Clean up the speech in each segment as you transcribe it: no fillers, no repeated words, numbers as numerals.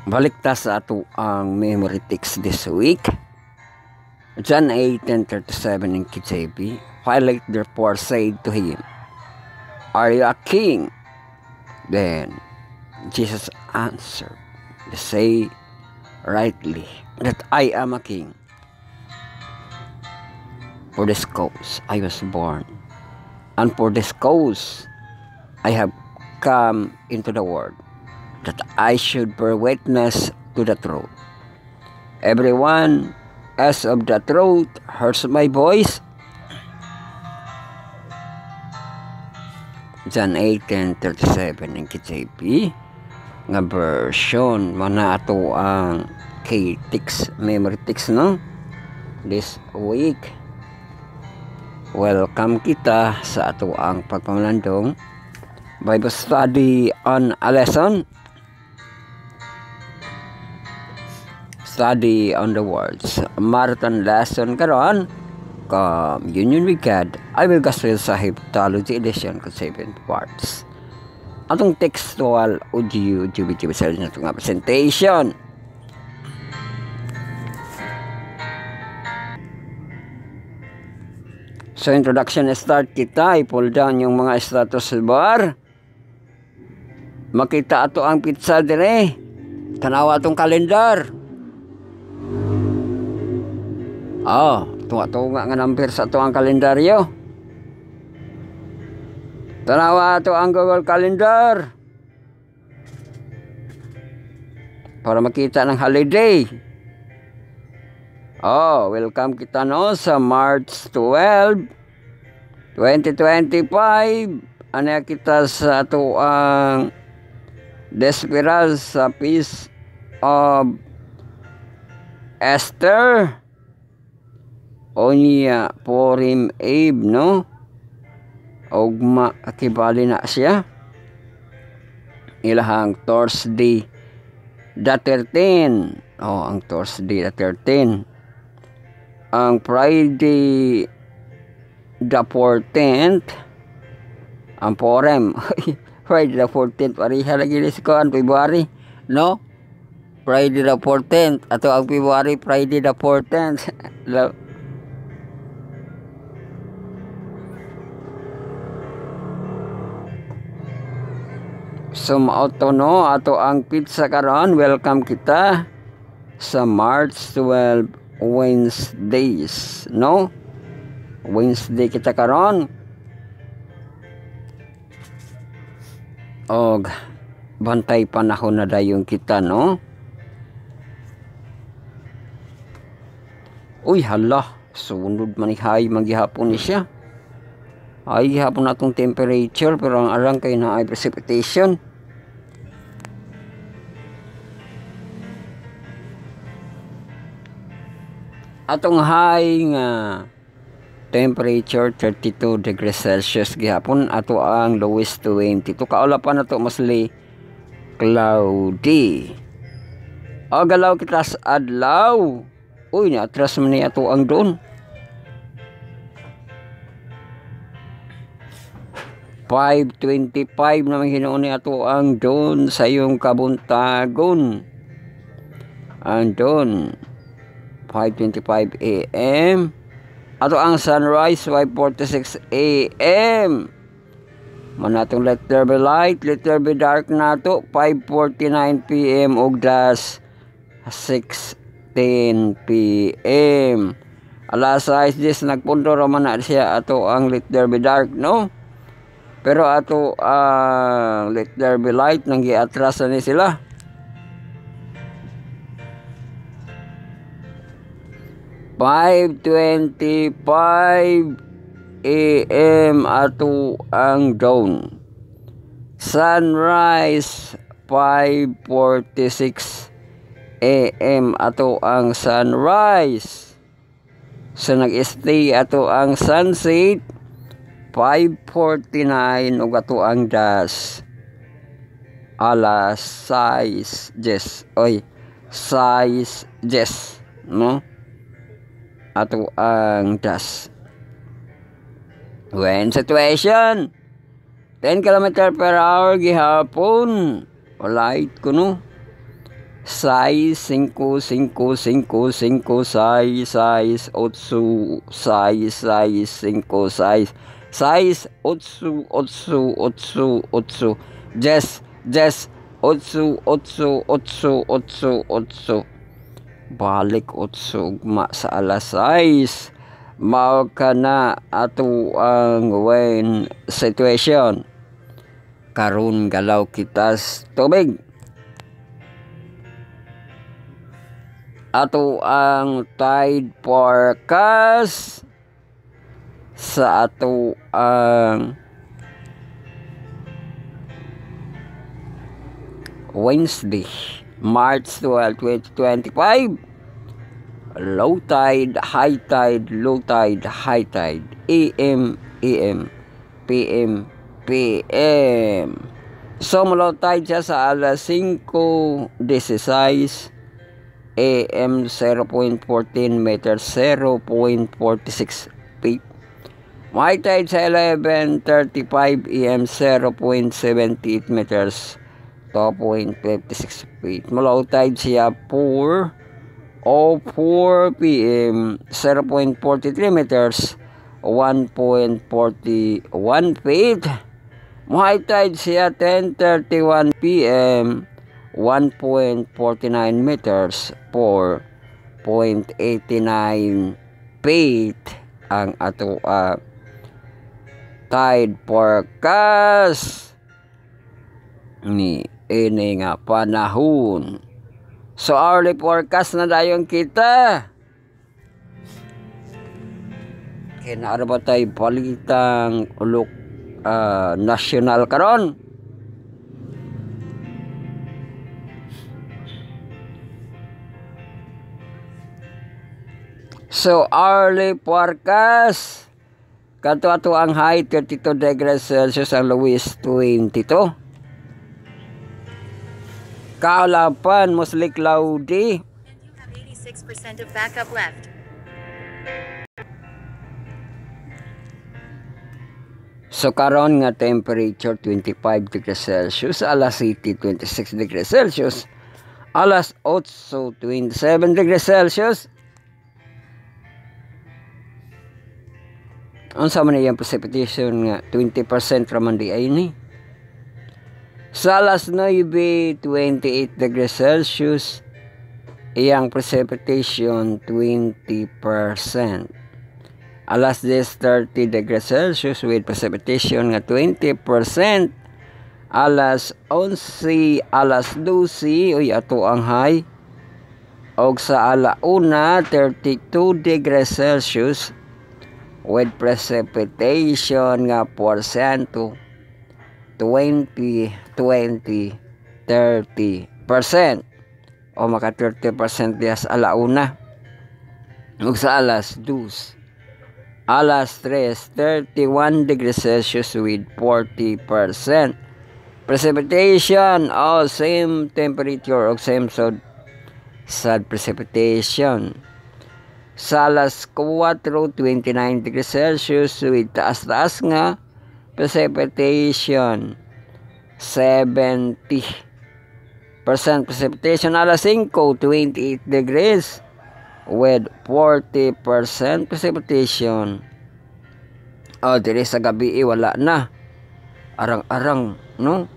Balik ta sa ato ang memory text this week. John 8:37 in KJV. Pilate therefore said to him, "Are you a king?" Then Jesus answered, "You say rightly that I am a king. For this cause I was born, and for this cause I have come into the world, that I should bear witness to the truth. Everyone as of the truth hears my voice." John 8:37 in KJV nga version mana ato ang K-Tix memory text no this week. Welcome kita sa ato ang pagpamalandong Bible study on a lesson. Study on the words. Marathon lesson karon Communion with God. I will Gospel Sahib Theology Edition ko 7 parts. Atong textual audio GBG sa na itong presentation. So introduction start kita. I-pull down yung mga status bar. Makita ato ang pizza dire. Tanawa atong kalendar. Tunga nga number sa ito ang kalendaryo. Tanawa ito ang Google Calendar para makita ng holiday. Welcome kita no sa March 12, 2025. Ano kita sa ito ang Desperas sa Feast of Esther. Onya Purim Eve no ogma akibali na siya ilahang Thursday the 13 ang Thursday the 13 ang Friday the 14th ang Purim Friday the 14th pariha lagi ni ko ang February no Friday the 14th ato ang February Friday the 14th So mauto no ato ang pizza karon. Welcome kita sa March 12 Wednesdays no Wednesday kita karon. Og bantay panahon na dayon kita no. Uy hala sunod manihay maghihapon ni siya. Ay hapon natong temperature pero ang arang kay na ay precipitation. Atong high nga temperature 32 degrees Celsius gihapon ato ang lowest 22 kaulapan nato mostly cloudy. Galaw kita sa adlaw. Uy ni atras man ni ato ang doon. 5:25 naman hinuon ni ato ang doon sa iyong kabuntagon. Ang doon 5:25 AM. Ato ang sunrise 5:46 AM. Manatong let there be light, let there be dark nato 5:49 PM ug das 6:10 PM. Alas 6:10 nagpunto ra man na siya ato ang let there be dark no. Pero ato let there be light nang giatras ni sila. "5:25 AM ato ang dawn. Sunrise 5:46 AM ato ang sunrise. So nag-stay ato ang sunset 5:49 ug ato ang das alas 6:10 6:10 no ato ang das. When situation 10 km per hour gihapon light kuno 6, 5, 5, 5, 5, 6, 6, 8, 6, 6, 5, 6, 6, 8, 8, 8, 8, 10, 10, 8, 8, 8, 8, 8. Balik 8 ugma sa alas 6. Mao ka na ato ang when situation. Karon galaw kitas tubig. Ato ang tide forecast sa ato ang Wednesday, March 12, 2025. Low tide, high tide, low tide, high tide, AM, PM, PM. So, low tide siya sa alas 5:16, AM 0.14 meters, 0.46 feet. High tide sa 11:35 AM 0.78 meters, 2.56 feet. Low tide siya 4 PM 0.43 meters, 1.41 feet. High tide siya 10:31 PM 1.49 meters, 4.89 feet ang ato tide forecast ni ini nga panahon. So hourly forecast na dayon kita. Kinaara ba tayo palitang ulok national karon? So, hourly forecast. Kato ang high 32 degrees Celsius, ang lowest 22. Kaalapan, mostly cloudy. And you have 86% of backup left. So, karon nga temperature 25 degrees Celsius, alas City 26 degrees Celsius, alas 8 27 degrees Celsius. Unsa man iyang precipitation nga 20% raman di ay ni. Sa alas 9 28 degrees Celsius, iyang precipitation 20%. Alas 10 30 degrees Celsius with precipitation nga 20%. Alas 11 alas 12 uy ato ang high. Og sa alauna 32 degrees Celsius with precipitation nga porsyento 20, 20, 30%. O maka 30% diya sa alauna. Og sa alas 2 alas 3 31 degrees Celsius with 40%. Precipitation same temperature o same sad precipitation. Sa alas 4 29 degrees Celsius with taas-taas nga precipitation 70% precipitation. Alas 5 28 degrees with 40% precipitation. Diri sa gabi wala na. Arang-arang, no?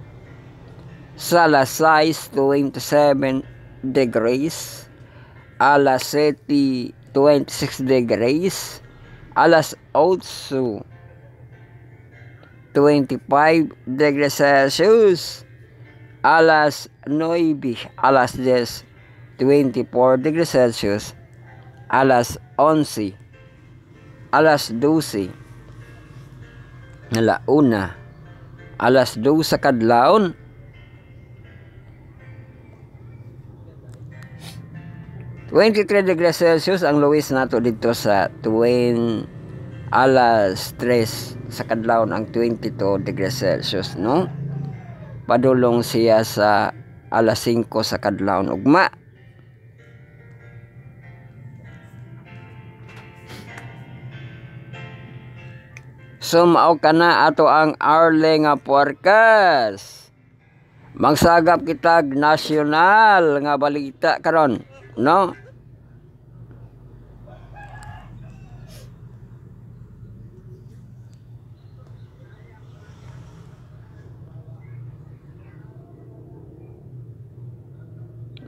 Sa alas 6 27 degrees. Alas 7 26 degrees. Alas 8 25 degrees Celsius. Alas 9 alas 10 24 degrees Celsius. Alas 11 alas 12 alauna alas 2 sa kadlawon 23 degrees Celsius ang lowest nato dito sa alas 3 sa kadlawon ang 22 degrees Celsius, no? Padulong siya sa alas 5 sa kadlawon ugma. So mao kana ato ang hourly nga forecast. Magsagap kitag nasyonal nga balita karon, no?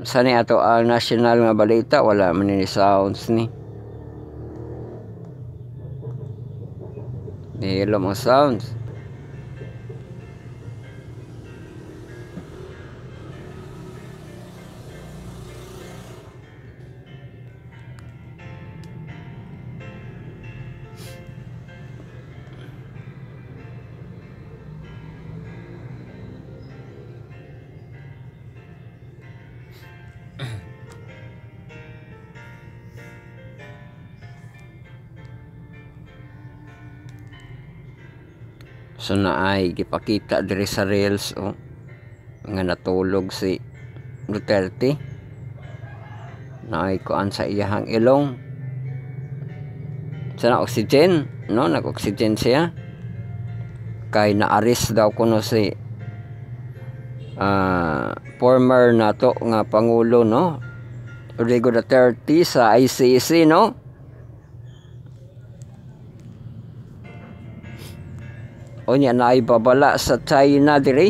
Sani ato ang national nga balita, wala man ni sounds ni. Hello mga sounds. So naay gipakita diri sa reels nga natulog si Duterte. Naay kuan sa iyahang ilong. Sana oxygen, no? Nag-oxygen siya. Kay na-arrest daw kuno si former nato nga pangulo, no? Rodrigo Duterte sa ICC, no? O niya na ibabala sa China diri.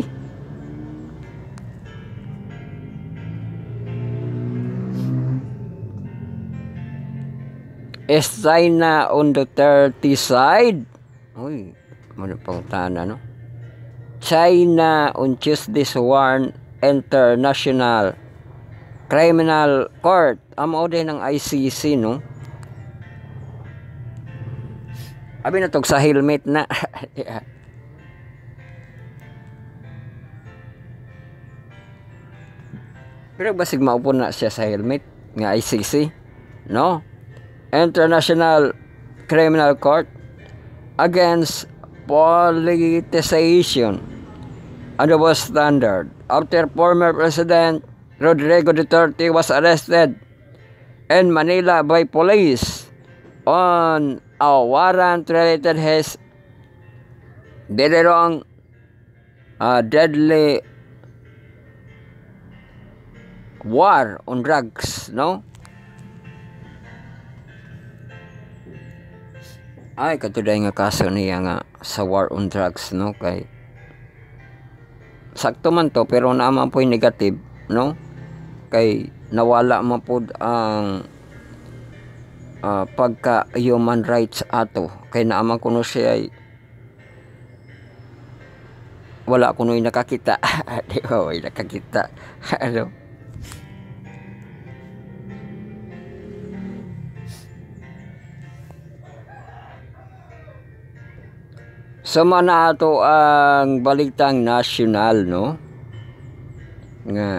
Is China on Duterte side? Uy, ano pang tana, no? China on Tuesday's warn International Criminal Court. Amo din ng ICC, no? Abi na tog sa helmet na. Pero basig maupo na siya sa helmet nga ICC, no? International Criminal Court against politicization and double standard after former President Rodrigo Duterte was arrested in Manila by police on a warrant related his deadly war on drugs, no? Ay katuday nga kaso niya nga sa war on drugs, no? Kay sakto man to pero naman po yung negative, no? Kay nawala man po ang pagka human rights ato. Kay naaman kuno siya ay wala kuno yung nakakita. Di ba? May nakakita. Ano? So mana ato ang balitang national, no? Nga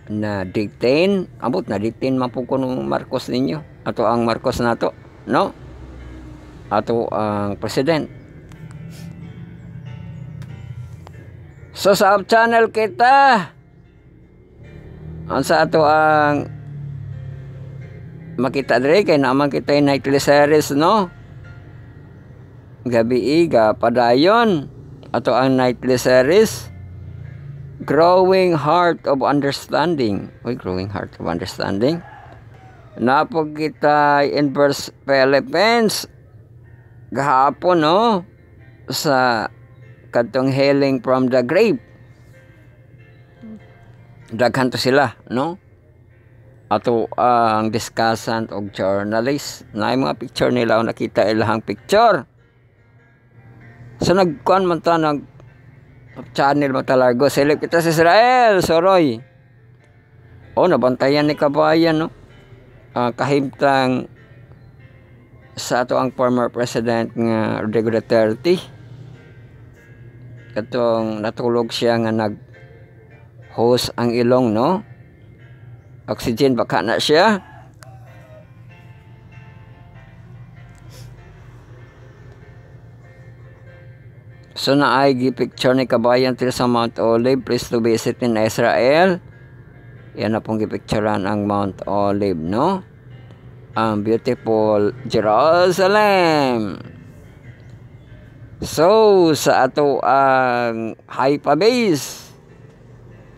na detain, abot na detain man po kuno Marcos ninyo. Ato ang Marcos nato, no? Ato ang president. So sa channel kita ang sa ato ang makita diri kay naman kita yung nightly series, no? Gabi iga padayon ato ang nightly series Growing Heart of Understanding. Uy, Growing Heart of Understanding. Napog kita in verse Philippines gahapon, no? Sa kadtong healing from the grave. Daghan to sila, no? Ato ang discussant o journalist. Na mga picture nila o nakita ilahang picture. So nagkuan man ta nag channel matalargo select kita sa Israel soroy. O nabantayan ni kabayan, no? Kahimtang sa ato ang former president nga Rodrigo Duterte. Katong natulog siya nga nag host ang ilong, no? Oxygen baka na siya. So naay gipicture ni kabayan til sa Mount Olive. Please to visit in Israel. Yan na pong gipicturean ang Mount Olive, no? Ang beautiful Jerusalem. So sa ato ang Haifa base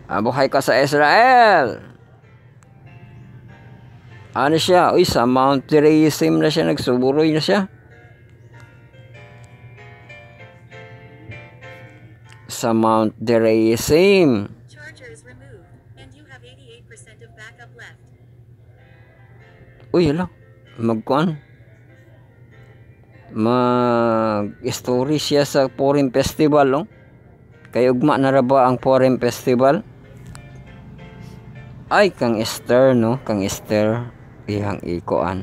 Buhay ka sa Israel. Ano siya? Uy, sa Mount Gerizim na siya, nagsuburoy na siya. Sa Mount Gerizim. Charger is removed, and you have 88% of backup left. Uy, hala. Mag-kuan. Mag-story siya sa Purim Festival, no? Kay ugma na ra ba ang Purim Festival? Ay, kang Esther, no? Kang Esther. Ihang ikuan.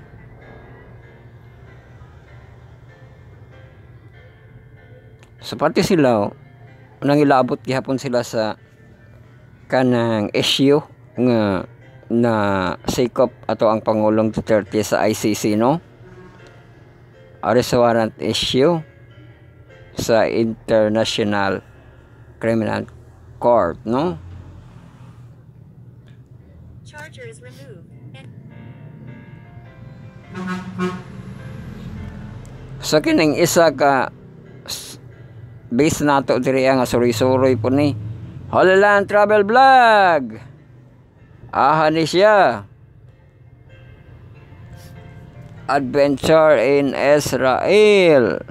So pati sila nang ilabot gihapon sila sa kanang issue nga na sikop ato ang Pangulong Duterte sa ICC, no? Arrest warrant issue sa International Criminal Court, no? Charger is removed. So kining isa ka base nato diri nga suroy-suroy po ni Hololand Travel Vlog. Aha ni siya. Adventure in Israel.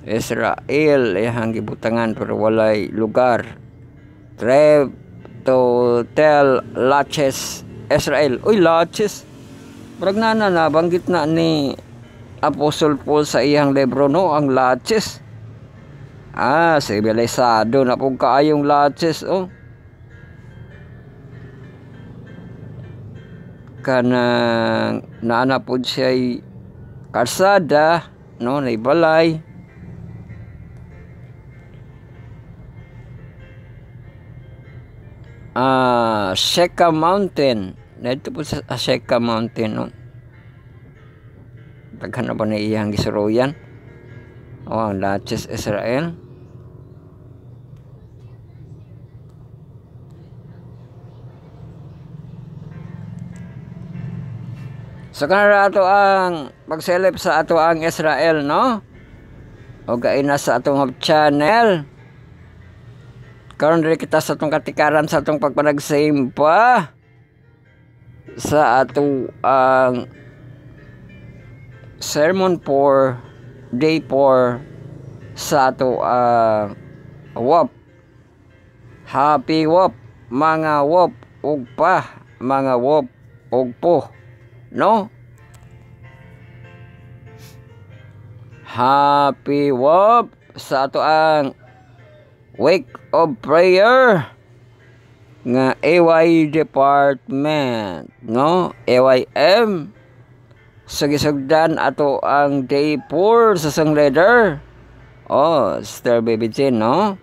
Israel ihang gibutangan pero walay lugar. Trip to tell Laches Israel. Uy, Laches. Brag na nabanggit na ni Apostle Paul sa iyang libro, no? Ang Laches. Sibilisado na pong kaayong Laches, oh. Kanang naanapod siya'y karsada, no? Naibalay. Sheka Mountain. Dito po sa Sheka Mountain, no? Taghan na ba na iyang gisuroyan? Ang Laches Israel. So kanara ato ang pagselip sa ato ang Israel, no? O gaina sa atong channel. Karon diri kita sa atong katikaran sa atong pagpanagsimpa sa ato ang sermon for day 4 sa ato WOP. Happy WOP mga WOP ug pa mga WOP ug po, no? Happy WOP sa ato ang Week of Prayer nga AY Department, no? AYM. Sagisugdan ato ang day 4 sa sang leader. Sister Baby Jean, no?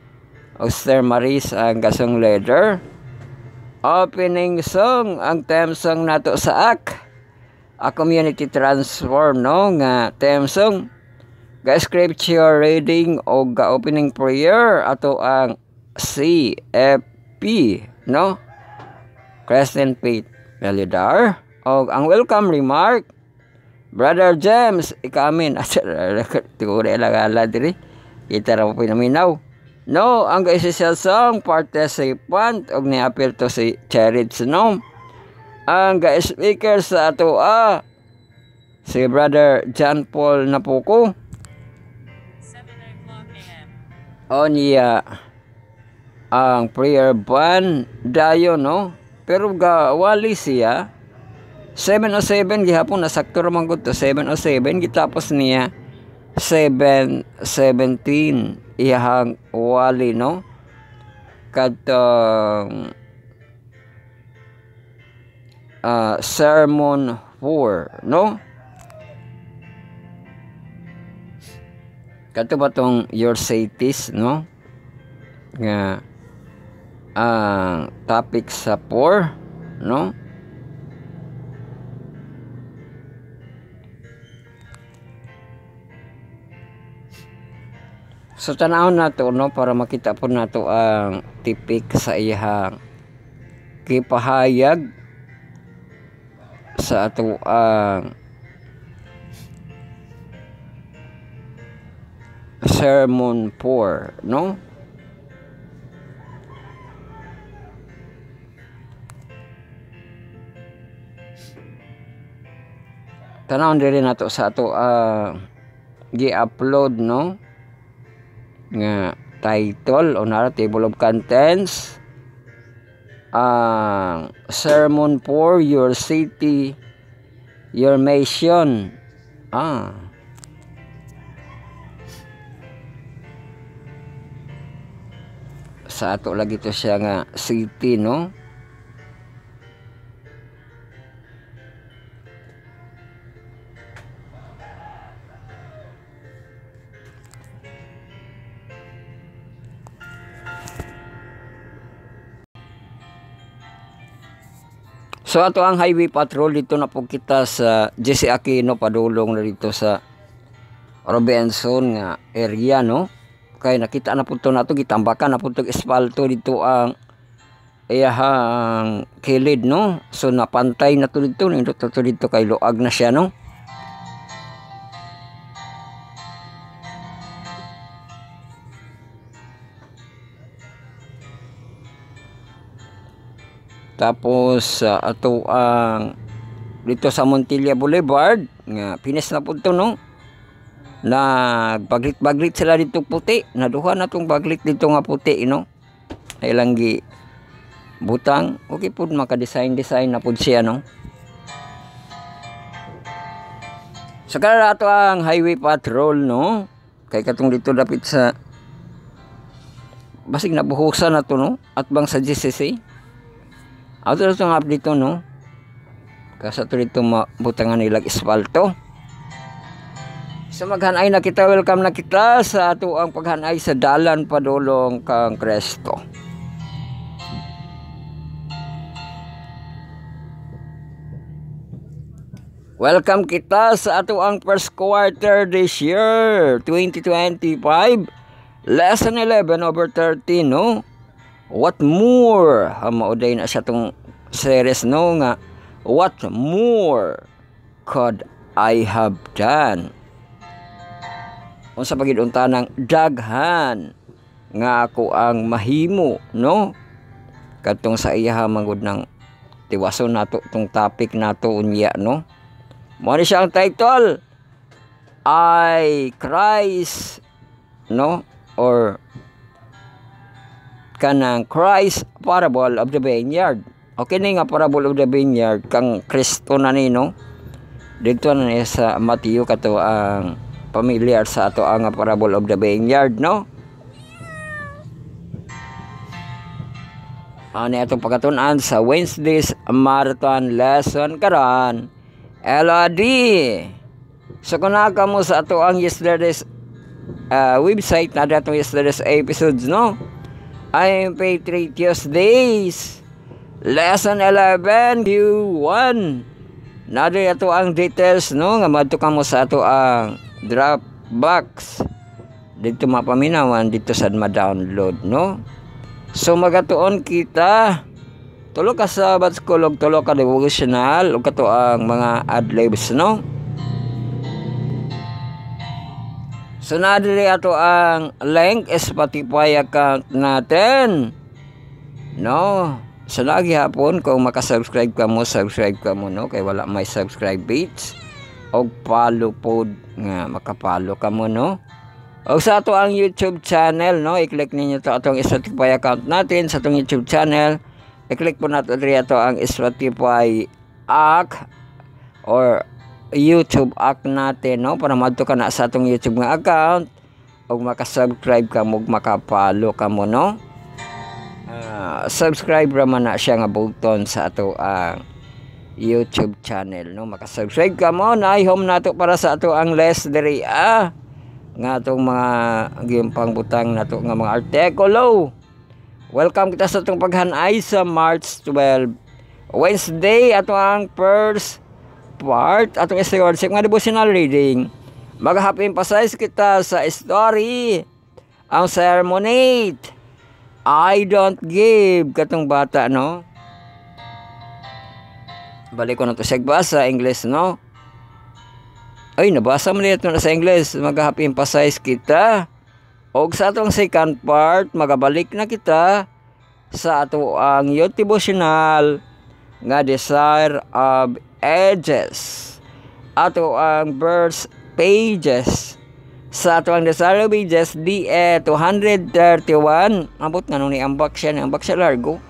O Sister Maris ang kasong leader. Opening song ang theme song nato sa a community transform, no? Nga theme song ga scripture reading o ga opening prayer ato ang CFP, no? Christian Faith Melidar. O ang welcome remark Brother James ikamin tigure lagala diri kita ra po pinaminaw, no? Ang essential song participant og niapil to si Cherits, no? Ang speaker sa ato si Brother John Paul Napuko 7:00 AM. Niya ang prayer band dayo, no? Pero wali siya 7:07 gihapon nasakto ra man gud to 7:07 gitapos niya 7:17 iyang wali, no? Kadtong sermon 4, no? Kadto ba tong your cities, no? Nga ang topic sa 4, no? So tanawon nato, no, para makita po nato ang tipik sa iyang gipahayag sa ato ang sermon 4, no? tanawon diri nato sa ato gi-upload no nga title o na table of contents, sermon for your city, your mission. Sa ato lagi to siya nga city no. So ato ang highway patrol dito na po kita sa Jesse Aquino padulong na dito sa Robinson nga area no. Kay nakita na po ito na ito gitambakan na po ito espalto dito ang iyahang kilid no. So napantay na to dito nindot na to dito kay luag na siya no. Tapos ato ang dito sa Montilla Boulevard nga pinis na po ito no. Nagbaglit-baglit sila dito puti. Naduha na itong baglit dito nga puti no. Ay lang gi butang. Okay po maka-design na po siya no. So kada ato ang highway patrol no. Kay katong dito dapit sa basig nabuhusan na to no. At bang sa GCC. Ato na itong update dito no. Kasi ito dito mabutangan nilang espalto. So maghanay na kita, welcome na kita sa ato ang paghanay sa dalan padulong kang Cristo. Welcome kita sa ato ang first quarter this year 2025, lesson 11 over 13 no. What more? Mauday na siya itong series no nga. What more could I have done? Kung sa pagidunta ng daghan nga ako ang mahimo no. Katong sa iya mangod ng tiwason nato itong topic nato unya no. Mo ni siya ang title I Christ no or kanang Christ Parable of the Vineyard. Okay na nga Parable of the Vineyard kang Kristo na ni no. Dito na niya sa Matthew kato ang familiar sa ato ang Parable of the Vineyard no. Ano itong pagkatunan sa Wednesday's marathon lesson karon LOD. So kung naka mo sa ato ang yesterday's website na dato yesterday's episodes no. IMP 3 Tuesdays lesson 11 Q1 nado ato ang details no nga madto kamo sa ato ang Dropbox dito mapaminawan dito sad ma-download no. So magatuon kita tulo ka Sabbath school ug tulo ka devotional ug kato ang mga adlibs no. So nadiri ato ang link Spotify account natin no. So lagi hapon kung makasubscribe ka mo, subscribe ka mo no kay wala may subscribe beats og follow pod nga makapalo ka mo no. O sa ato ang YouTube channel no, i-click ninyo to atong Spotify account natin sa atong YouTube channel. I-click po nato diri ato ang Spotify app or YouTube app natin no para madto ka na sa atong YouTube nga account og makasubscribe ka mo, makapalo ka mo no. Subscribe raman na siya nga button sa ato ang YouTube channel no. Makasubscribe ka mo na i-home nato para sa ato ang less diri nga atong mga gimpang butang nato nga mga artikulo. Welcome kita sa atong paghanay sa March 12 Wednesday ato ang first part atong stewardship nga devotional reading. Mag-happy emphasize kita sa story ang sermonate I don't give katong bata no. Balik ko na to sa basa English no. Ay nabasa mo nito na sa English. Mag-happy emphasize kita. Og sa atong second part magabalik na kita sa ato ang devotional nga Desire of Ages. ato ang verse pages. Sa ato ang desire pages di 231. Abot nga nung niambak siya largo.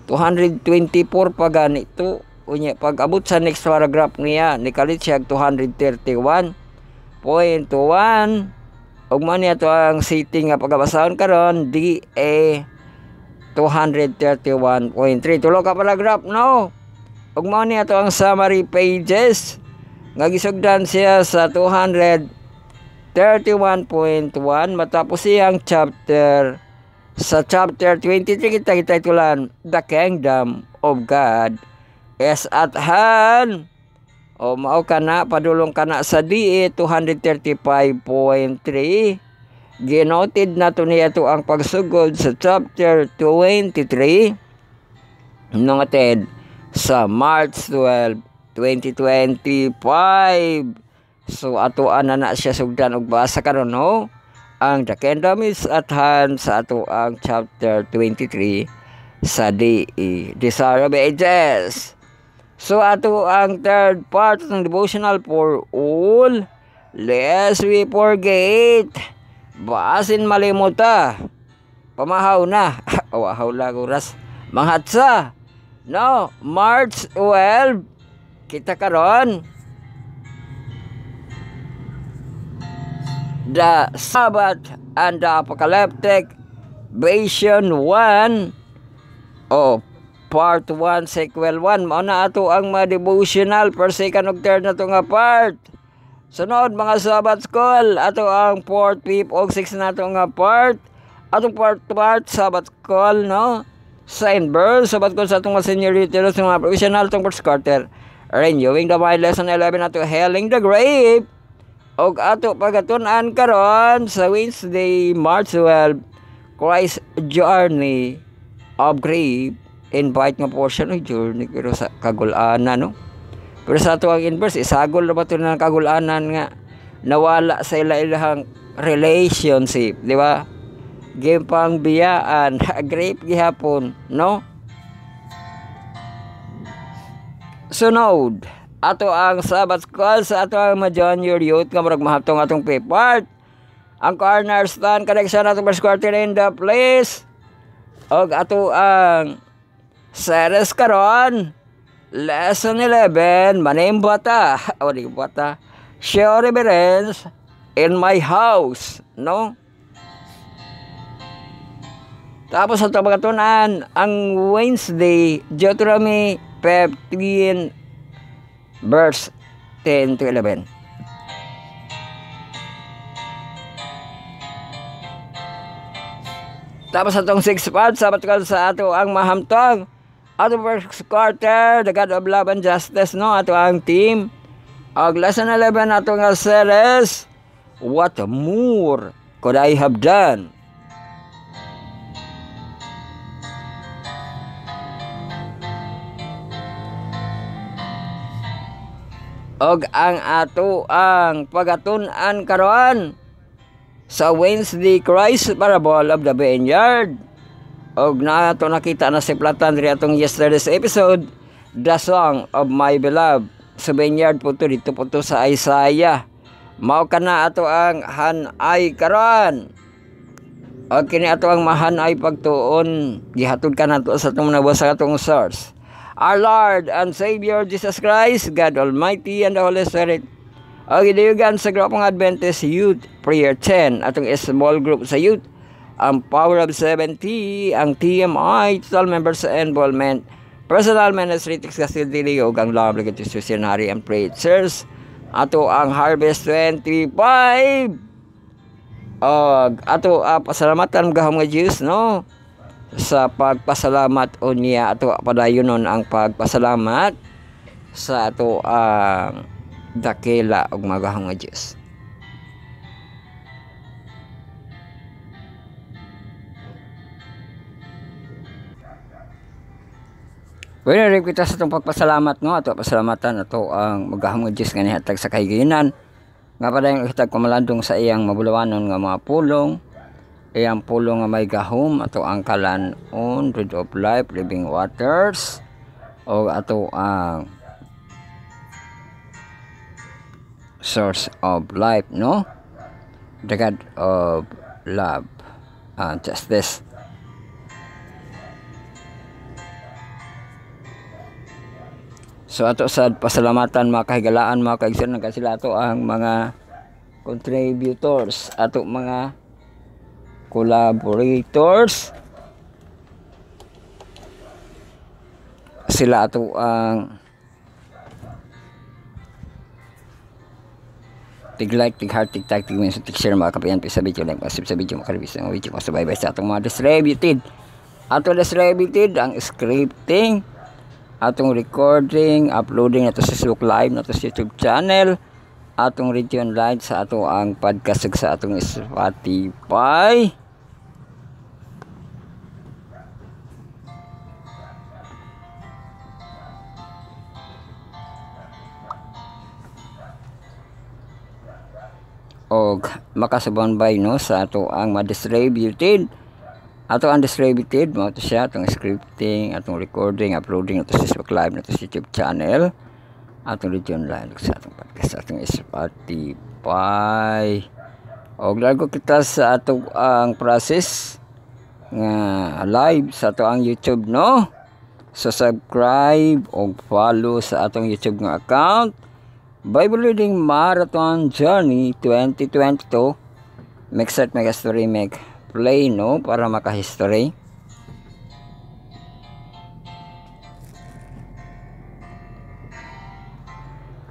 224 pa ganito. Unya pag abot sa next paragraph niya, nikalit siya 231.1. Ug man niya to ang setting nga pagabasahon karon di 231.3. Tulo ka paragraph no. Ug man niya to ang summary pages nga gisugdan siya sa 231.1 matapos siyang chapter. Sa chapter 23 kita tulan The Kingdom of God is at hand. O mao kana padulong kana sa DE 235.3. Ginoted na to niya to ang pagsugod sa chapter 23 nungated sa March 12, 2025. So ato na siya sugdan og basa karon no. Ang The Kingdom is at hand sa ato ang chapter 23 sa DE Desire Pages. So ato ang third part ng devotional for all. Lest we forget. Basin malimuta. Pamahaw na. Awahaw lang oras. Manghatsa. No, March 12. Kita karon. The Sabbath and the Apocalyptic Vision 1. Part 1, sequel 1. Mao na ato ang mga devotional per second ug third na to nga part. Sunod mga Sabbath School, ato ang 4th, 5th ug 6th na to nga part. Atong part Sabbath School no. Saint verse Sabbath School sa atong mga senior readers sa mga professional tong first quarter. Renewing the mind lesson 11 ato Hailing the Grave. Og ato pagatun-an karon sa Wednesday, March 12, Christ Journey of Grave. Invite nga portion ng journey pero sa kagulanan no. Pero sa ato ang inverse isagol na ba ito ng kagulanan nga nawala sa ilahang relationship, di ba? Game pang biyaan, grape gihapon, no? Sunod, ato ang Sabbath School sa ato ang ma-junior youth nga murag mahatong atong part. Ang cornerstone connection atong first quarter in the place. Og ato ang series karon lesson 11 maning bata o di bata show reverence in my house no. Tapos sa pagkatunan ang Wednesday Deuteronomy 15 verse 10 to 11. Tapos atong 6 part sabat ka sa ato ang mahamtong ato first quarter, the God of Love and Justice, no? Ato ang team. Og lesson 11 ato nga series, What More Could I Have Done? Og ang ato ang pagatun-an karon sa Wednesday Christ Parable of the Vineyard. Og na ito nakita na si Platan rin atong yesterday's episode, The Song of My Beloved. Sa Vineyard po ito, dito po ito sa Isaiah. Mao ka na ato ang hanay karon. Og kini ato ang mahanay pagtuon. Gihatod ka na ito sa itong nabasa atong source. Our Lord and Savior Jesus Christ, God Almighty and the Holy Spirit. Og idayugan sa Grupong Adventist Youth Prayer 10, atong small group sa youth. Ang Power of 70, ang TMI, Total Members Involvement, Personal Ministry, Texas-Dili, o ang Love Missionary and Preachers. Ato ang Harvest 25. Ato pasalamatan gahom nga Diyos, no? Sa pagpasalamat o niya, ato padayonon ang pagpasalamat sa ato ang dakila o magahom nga Diyos. Bueno, rin kita sa itong pagpasalamat, no? Ato pasalamatan ato ang magahom nga Diyos nga nihatag sa kahiginan. Nga pa dahil hitag kumalandong sa iyang mabulawanon nga mga pulong. Iyang pulong nga may gahom, ato ang Kalan-on, Bread of Life, Living Waters. O ato ang source of life, no? The God of love and justice. So ato sad pasalamatan mga kahigalaan mga kaigsoon nga sila ato ang mga contributors, ato mga collaborators. Sila ato ang tig-like, tig-heart, tig-tag, tig-mention, tig-share mga kapiyan sa video, like, masip sa video, makaribis ng video, masabay-bay sa atong mga distributed. Atong distributed, ang scripting, atong recording, uploading na to sa Facebook Live, na to sa YouTube channel, atong region live sa ato ang podcast sa atong Spotify. Og makasabon bay no sa ato ang ma-distributed. Ato ang distributed mo to siya atong scripting, atong recording, uploading ato sa Facebook Live, na to sa YouTube channel, atong region live sa atong podcast, atong Spotify. Og lago kita sa ato ang process nga live sa ato ang YouTube, no? So subscribe og follow sa atong YouTube nga account, Bible Reading Marathon Journey 2022. Make start, make history, make play, no? Para maka-history.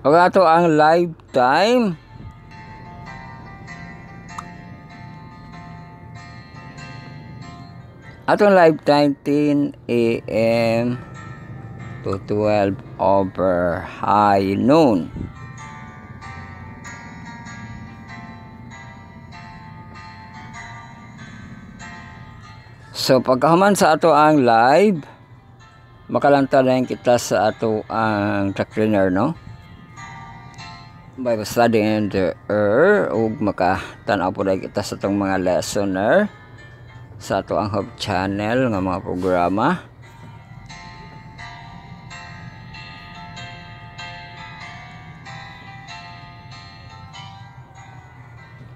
O ato ang live time. Atong live time 10 a.m. to 12 over high noon. So pagkahuman sa ato ang live, makalanta na kita sa ato ang trainer, no? Bible study in the air, ug makatanaw po na kita sa atong mga listener sa ato ang hub channel nga mga programa.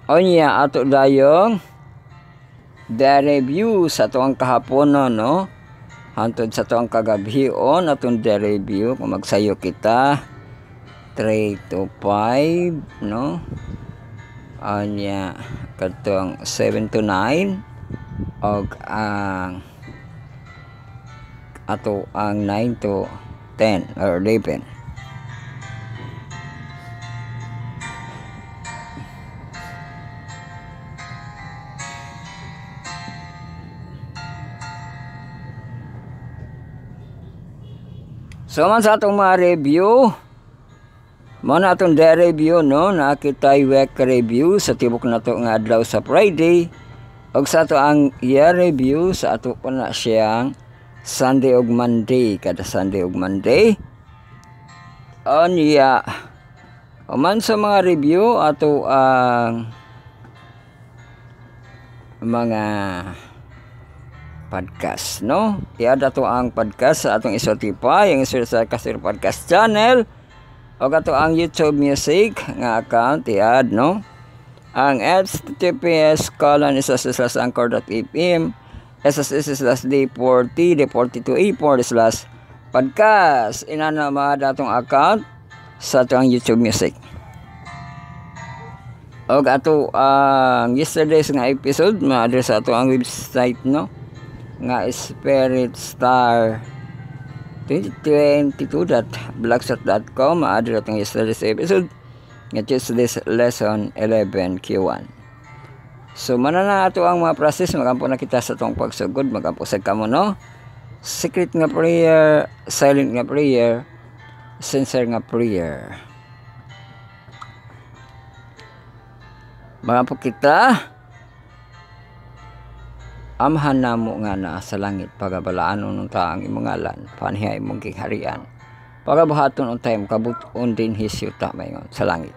O niya ato dayong review sa tuang kahapon, no? Hantod sa tuang kagabhion atong review kung magsayo kita 3 to 5, no? Anya katong 7 to 9 og ang ato ang 9 to 10 or 11. So man sa atong mga review, mo na atong review, no? Nakitay week review sa tibok na to nga adlaw sa Friday, og sa ato ang year review sa ato pa na siyang Sunday ug Monday, kada Sunday ug Monday. Anya man sa mga review ato ang mga podcast, no? I-add ato ang podcast sa atong Spotify, ang sa Kasir Podcast Channel, o ato ang YouTube Music nga account, i-add, no? Ang https://anchor.fm /d40d42e4/podcast. Inana mga datong account sa atong YouTube Music. O ato ang yesterday's nga episode, ma-address sa ato ang website, no? Nga Spirit Star 2022.blogspot.com. Ma-address atong yesterday's episode nga Tuesday's lesson 11 Q1. So manana ato ang mga process, magampo na kita sa tong pagsugod, magampo sad kamo, no? Secret nga prayer, silent nga prayer, sincere nga prayer. Magampo kita amhan namo nga na sa langit, pagabalaan nung taang imong ngalan, panhiya imong gingharian, pagabuhaton untay mo kabuton din hisyuta mayon sa langit.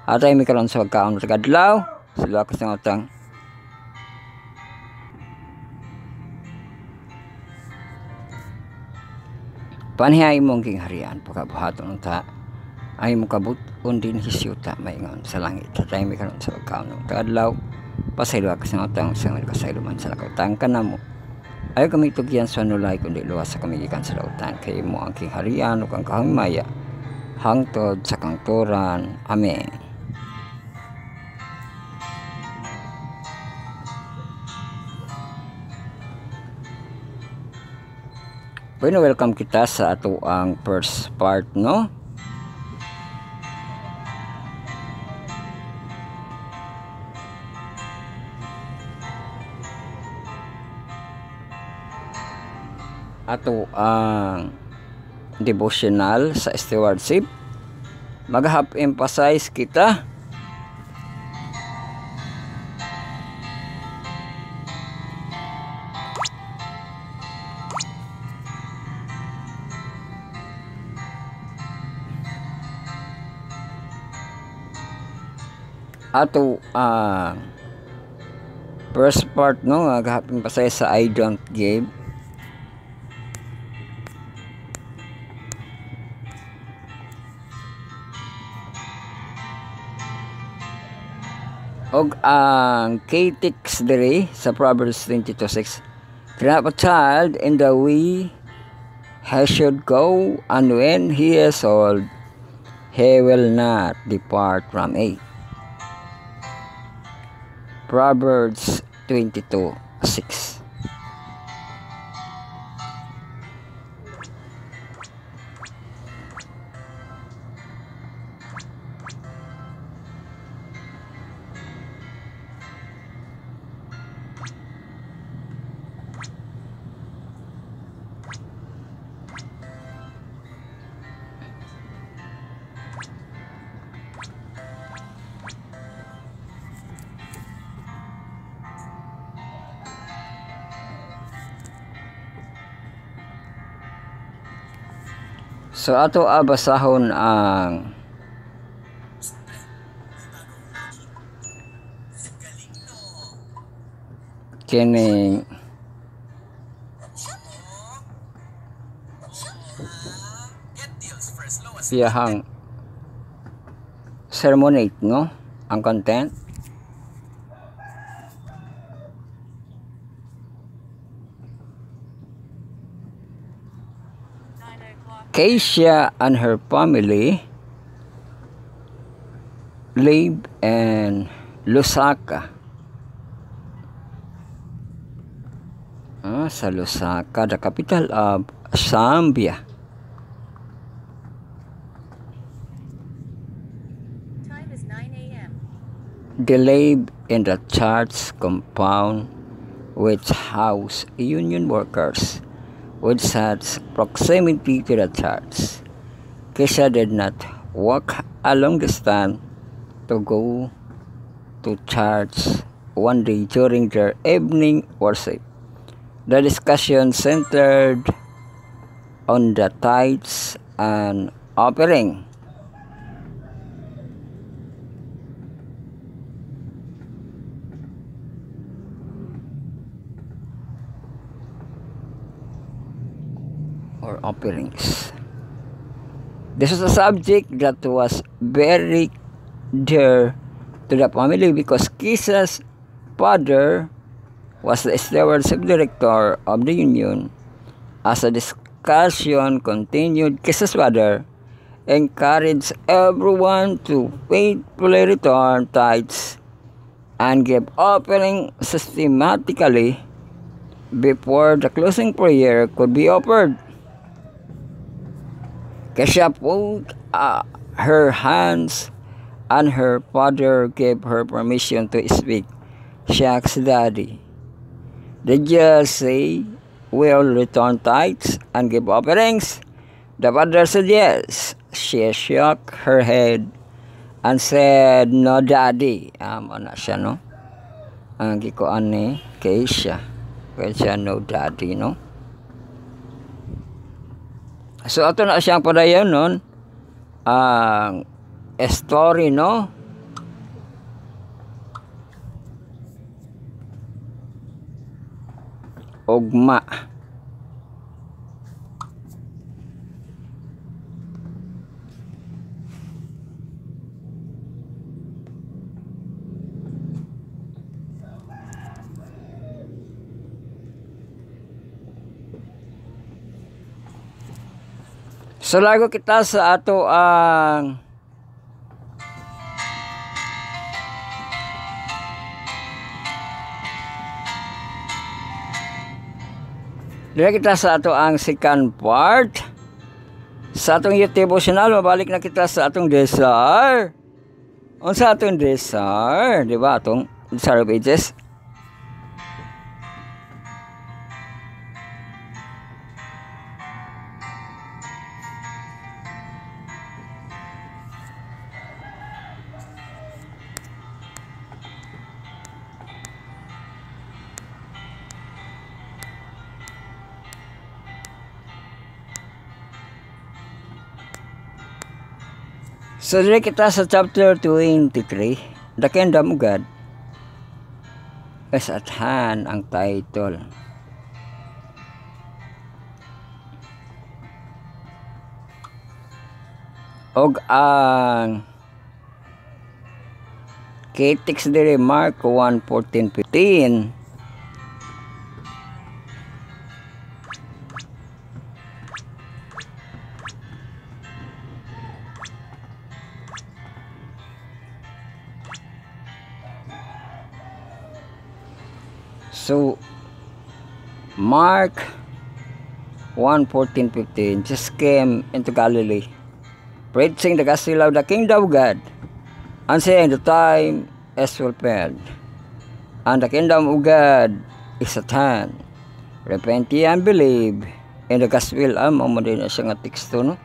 Atay mi karon sa pagkaon sa kadlaw, sila ko sa utang panhiya imong gingharian, pagabuhaton unta ay mukabut-on din hisyuta maingon sa langit sa time karon sa pagkaon taadlaw pasaylo ka sa utang sa kasaylo man sa nakautan kanamo ayaw kami tugyan sa nulay kundi luwas sa kamigikan sa lautan kay mo ang kingharian ug ang kahangmaya hangtod sa kangturan. Amen. Bueno, welcome kita sa ato ang first part, no? Ato ang devotional sa stewardship. Mag-emphasize kita ato first part, no, gahapon pa sa I don't give. Og ang K-Tix diri sa Proverbs 22:6, train up a child in the way he should go, and when he is old he will not depart from it. Proverbs 22:6. So ato basahon ang kining iyahang sermonate, no, ang content. Keisha and her family live in Lusaka. Sa Lusaka, the capital of Zambia. Time is 9 a.m. They live in the church compound which house union workers with such proximity to the church. Keisha did not walk a long distance to go to church one day during their evening worship. The discussion centered on the tithes and offering. Or offerings. This was a subject that was very dear to the family because Keisha's father was the stewardship director of the union. As the discussion continued, Keisha's father encouraged everyone to faithfully return tithes and give offering systematically before the closing prayer could be offered. Keisha put her hands and her father gave her permission to speak. She asked Daddy, "Did you say we'll return tithes and give offerings?" The father said yes. She shook her head and said, "No, Daddy." Ano siya, no? Ang gikuan ni Keisha. Kaya siya, no, Daddy, no? So ato na siyang padayon nun ang story, no, ugma. So lago kita sa ato ang kita sa ato ang second part sa atong devotional. Mabalik na kita sa atong desire. Sa atong desire, di ba? Atong Desire of Ages. So, dili kita sa chapter 23, The Kingdom of God is at hand ang title. Og ang K-text diri Mark 1:14-15. So, Mark 1:14-15, Jesus came into Galilee, preaching the gospel of the kingdom of God, and saying the time is fulfilled, and the kingdom of God is at hand. Repent ye and believe in the gospel. Mo din siya nga teksto, no?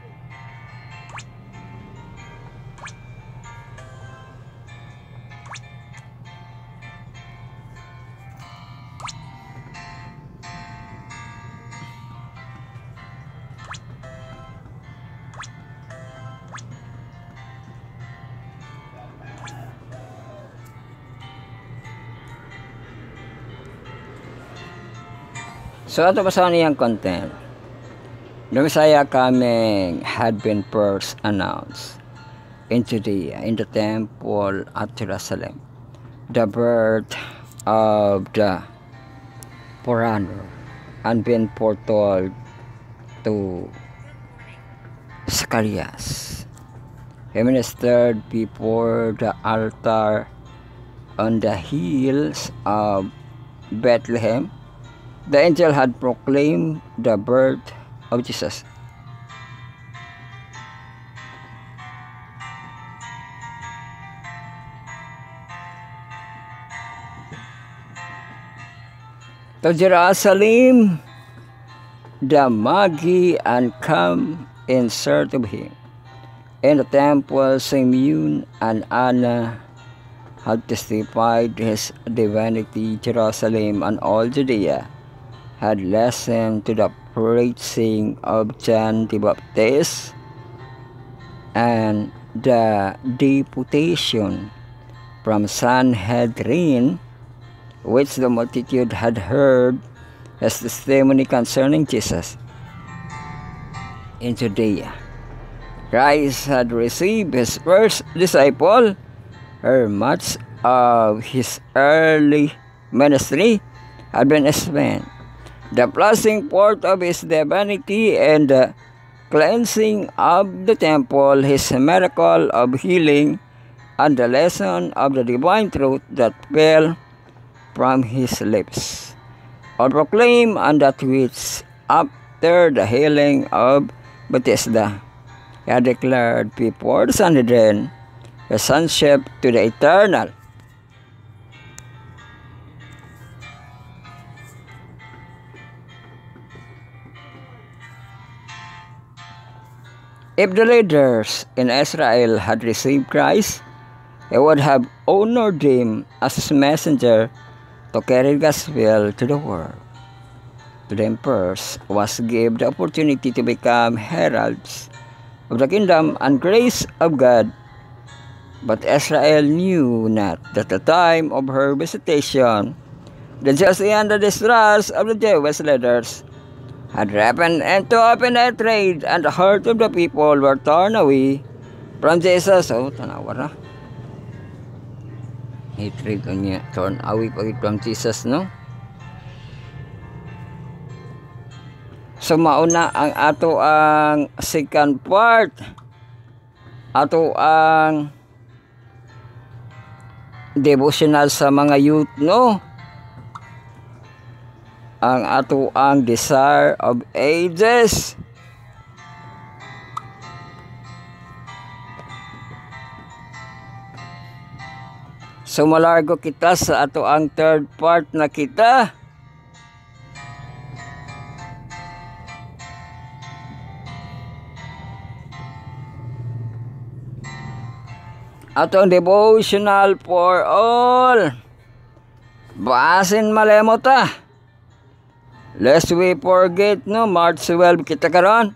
So, ito basahan niyang content. The Messiah coming had been first announced in Judea, in the temple at Jerusalem. The birth of the forerunner and been foretold to Zacharias. He ministered before the altar on the hills of Bethlehem. The angel had proclaimed the birth of Jesus. To Jerusalem, the Magi and come in search of him. In the temple, Simeon and Anna had testified his divinity. Jerusalem and all Judea had listened to the preaching of John the Baptist, and the deputation from Sanhedrin, which the multitude had heard his testimony concerning Jesus in Judea. Christ had received his first disciple, ere much of his early ministry had been spent. The flashing forth of his divinity and the cleansing of the temple, his miracle of healing, and the lesson of the divine truth that fell from his lips, or proclaim and that which after the healing of Bethesda he had declared before the Sanhedrin, his sonship to the eternal. If the leaders in Israel had received Christ, he would have honored him as his messenger to carry the gospel to the world. To them first was given the opportunity to become heralds of the kingdom and grace of God. But Israel knew not that the time of her visitation, the jealousy and the distrust of the Jewish leaders had ripened into open hatred, and the heart of the people were torn away from Jesus. So, tanawa na. Hatred niya, torn away from Jesus, no? So mauna ang ato ang second part, ato ang devotional sa mga youth, no? Ang ato ang Desire of Ages. So malargo kita sa ato ang third part na kita. Ato ang devotional for all. Basin malemot ta. Lest we forget, no, March 12 kita karon.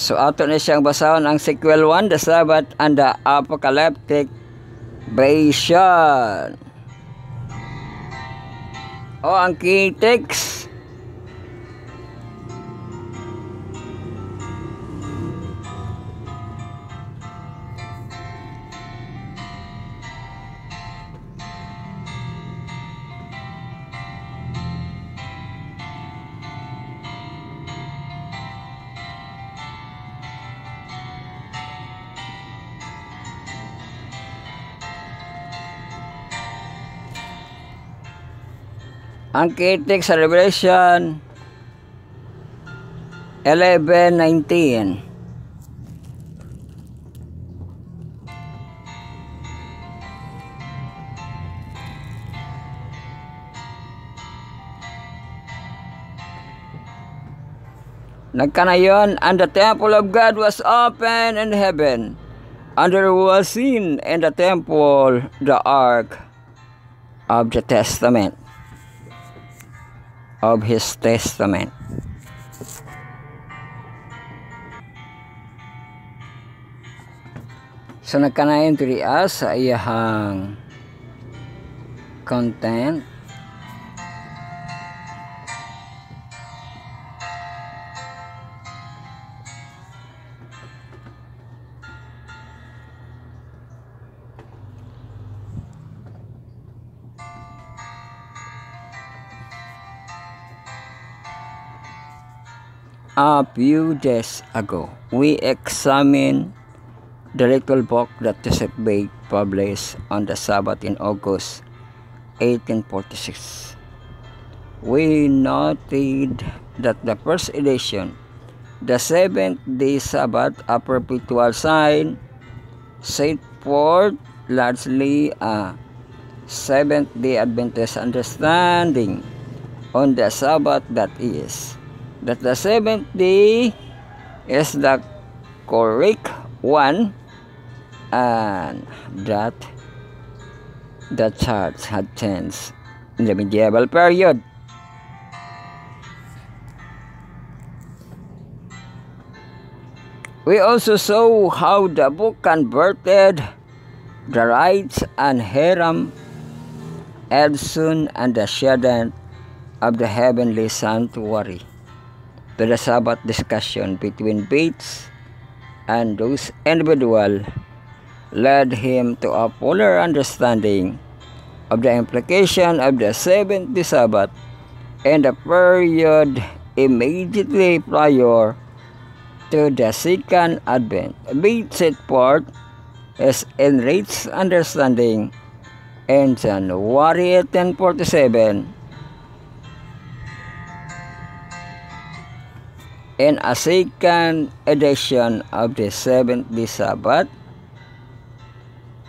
So ato na siyang basahon ang sequel 1, the Sabbath and the apocalyptic vision. O ang key text. Ang kitik sa Revelation 11:19. Nagkanayon, and the temple of God was open in heaven, and there was seen in the temple the ark of the testament. Of his testament. So nagkanayon diri sa iyahang content. A few days ago, we examined the little book that Joseph Bake published on the Sabbath in August 1846. We noted that the first edition, the Seventh-day Sabbath, a perpetual sign, set forth largely a Seventh-day Adventist understanding on the Sabbath, that is, that the seventh day is the correct one, and that the church had changed in the medieval period. We also saw how the book converted the rights and Hiram Edson and the Shadant of the heavenly sanctuary to the Sabbath discussion between Bates and those individuals led him to a fuller understanding of the implication of the seventh-day Sabbath and the period immediately prior to the second advent. Bates set forth his enriched understanding in January 1847 in a second edition of the Seventh-day Sabbath,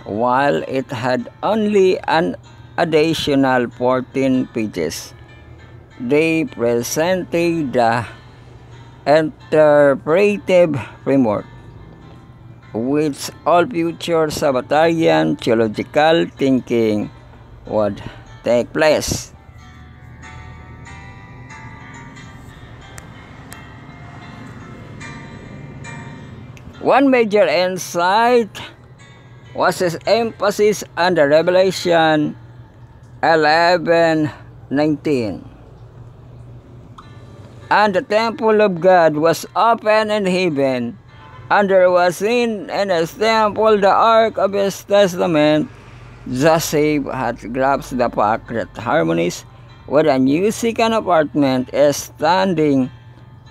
while it had only an additional 14 pages. They presented the interpretive framework which all future Sabbatarian theological thinking would take place. One major insight was his emphasis on the Revelation 11:19. And the temple of God was open in heaven, and there was seen in his temple the ark of his testament. Joseph had grasped the fact that harmonies with a new second apartment is standing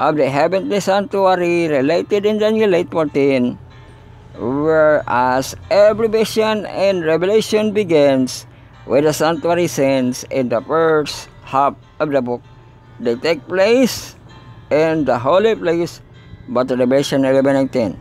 of the heavenly sanctuary related in Daniel 8:14, whereas every vision in Revelation begins with the sanctuary scenes in the first half of the book. They take place in the holy place, but Revelation 11:19.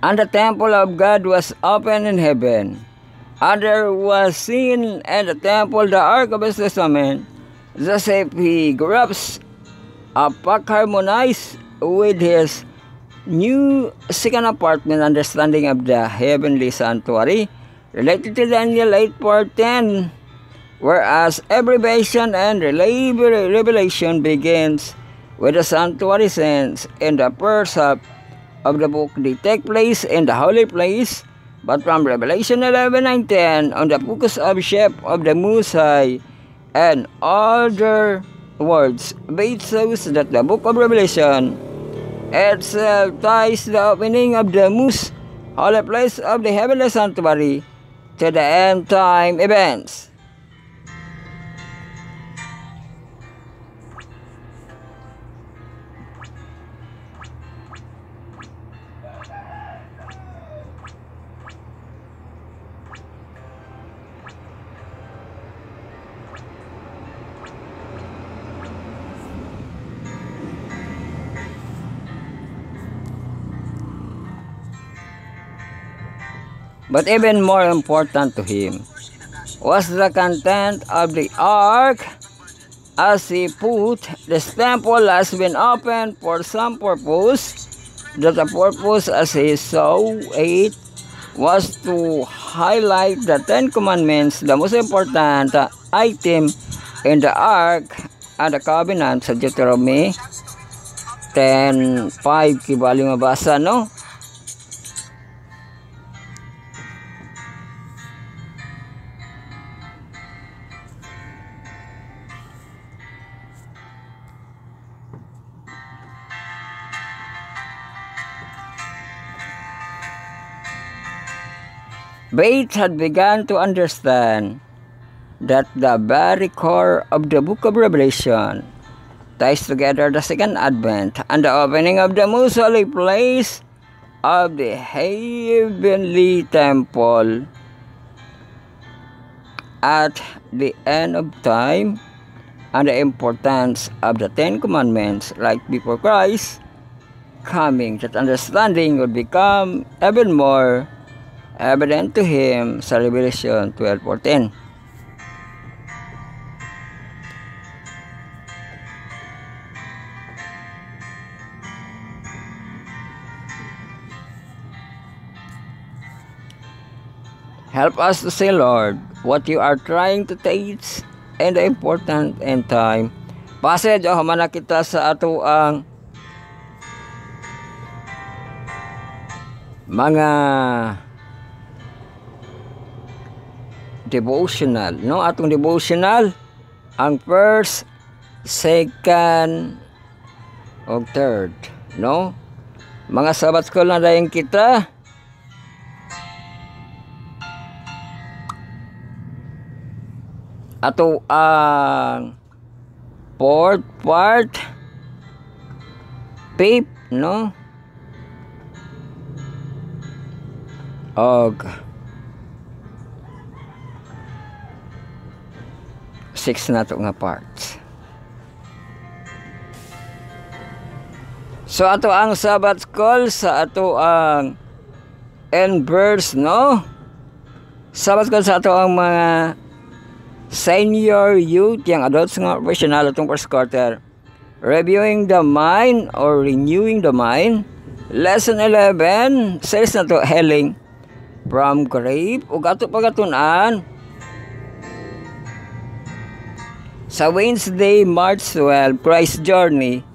And the temple of God was open in heaven, and there was seen in the temple the ark of his testament. Joseph he grasps a pack harmonized with his new second apartment understanding of the heavenly sanctuary related to Daniel 8:10, whereas every vision and revelation begins with the sanctuary scenes in the first half of the book. They take place in the holy place, but from Revelation 11:10 on the focus of shape of the Most High and other words, it shows that the book of Revelation itself ties the opening of the most holy place of the heavenly sanctuary to the end time events. But even more important to him was the content of the ark. As he put, this temple has been opened for some purpose. That the purpose, as he saw it, was to highlight the Ten Commandments, the most important item in the ark and the covenant sa Deuteronomy 10:5. Kibali mabasa, no? Bates had begun to understand that the very core of the book of Revelation ties together the second advent and the opening of the most holy place of the heavenly temple at the end of time, and the importance of the Ten Commandments right before Christ coming. That understanding would become even more evident to him sa Revelation 12:14. Help us to say, Lord, what you are trying to teach and the important end time. Passage o humana kita sa ato ang mga devotional, no? Atong devotional ang first, second, o third, no? Mga Sabbath school na dayon kita. Ato ang fourth part, fifth, no? Og 6 na to nga parts. So ato ang Sabbath call sa ato ang inverse, no? Sabbath call sa ato ang mga senior youth, yung adults nga professional atong first quarter. Reviewing the mind or renewing the mind. Lesson 11, says na to, healing from grave. Ug ato pagatunan sa Wednesday, March 12, Christ Journey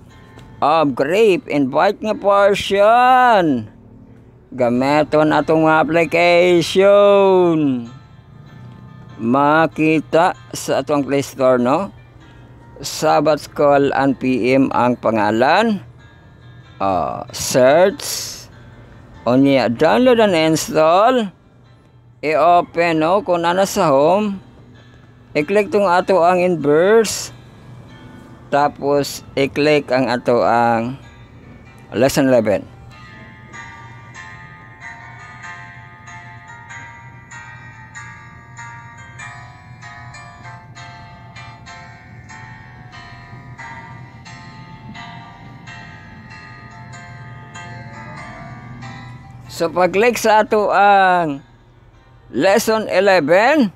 of Grave, invite nga portion. Gamiton atong application. Makita sa atong Play Store, no? Sabbath Call and PM ang pangalan. Search. Onya, download and install. I-open, no? Kung nana sa home, i-click tong ato ang inverse. Tapos, i-click ang ato ang lesson 11. So, pag-click sa ato ang lesson 11,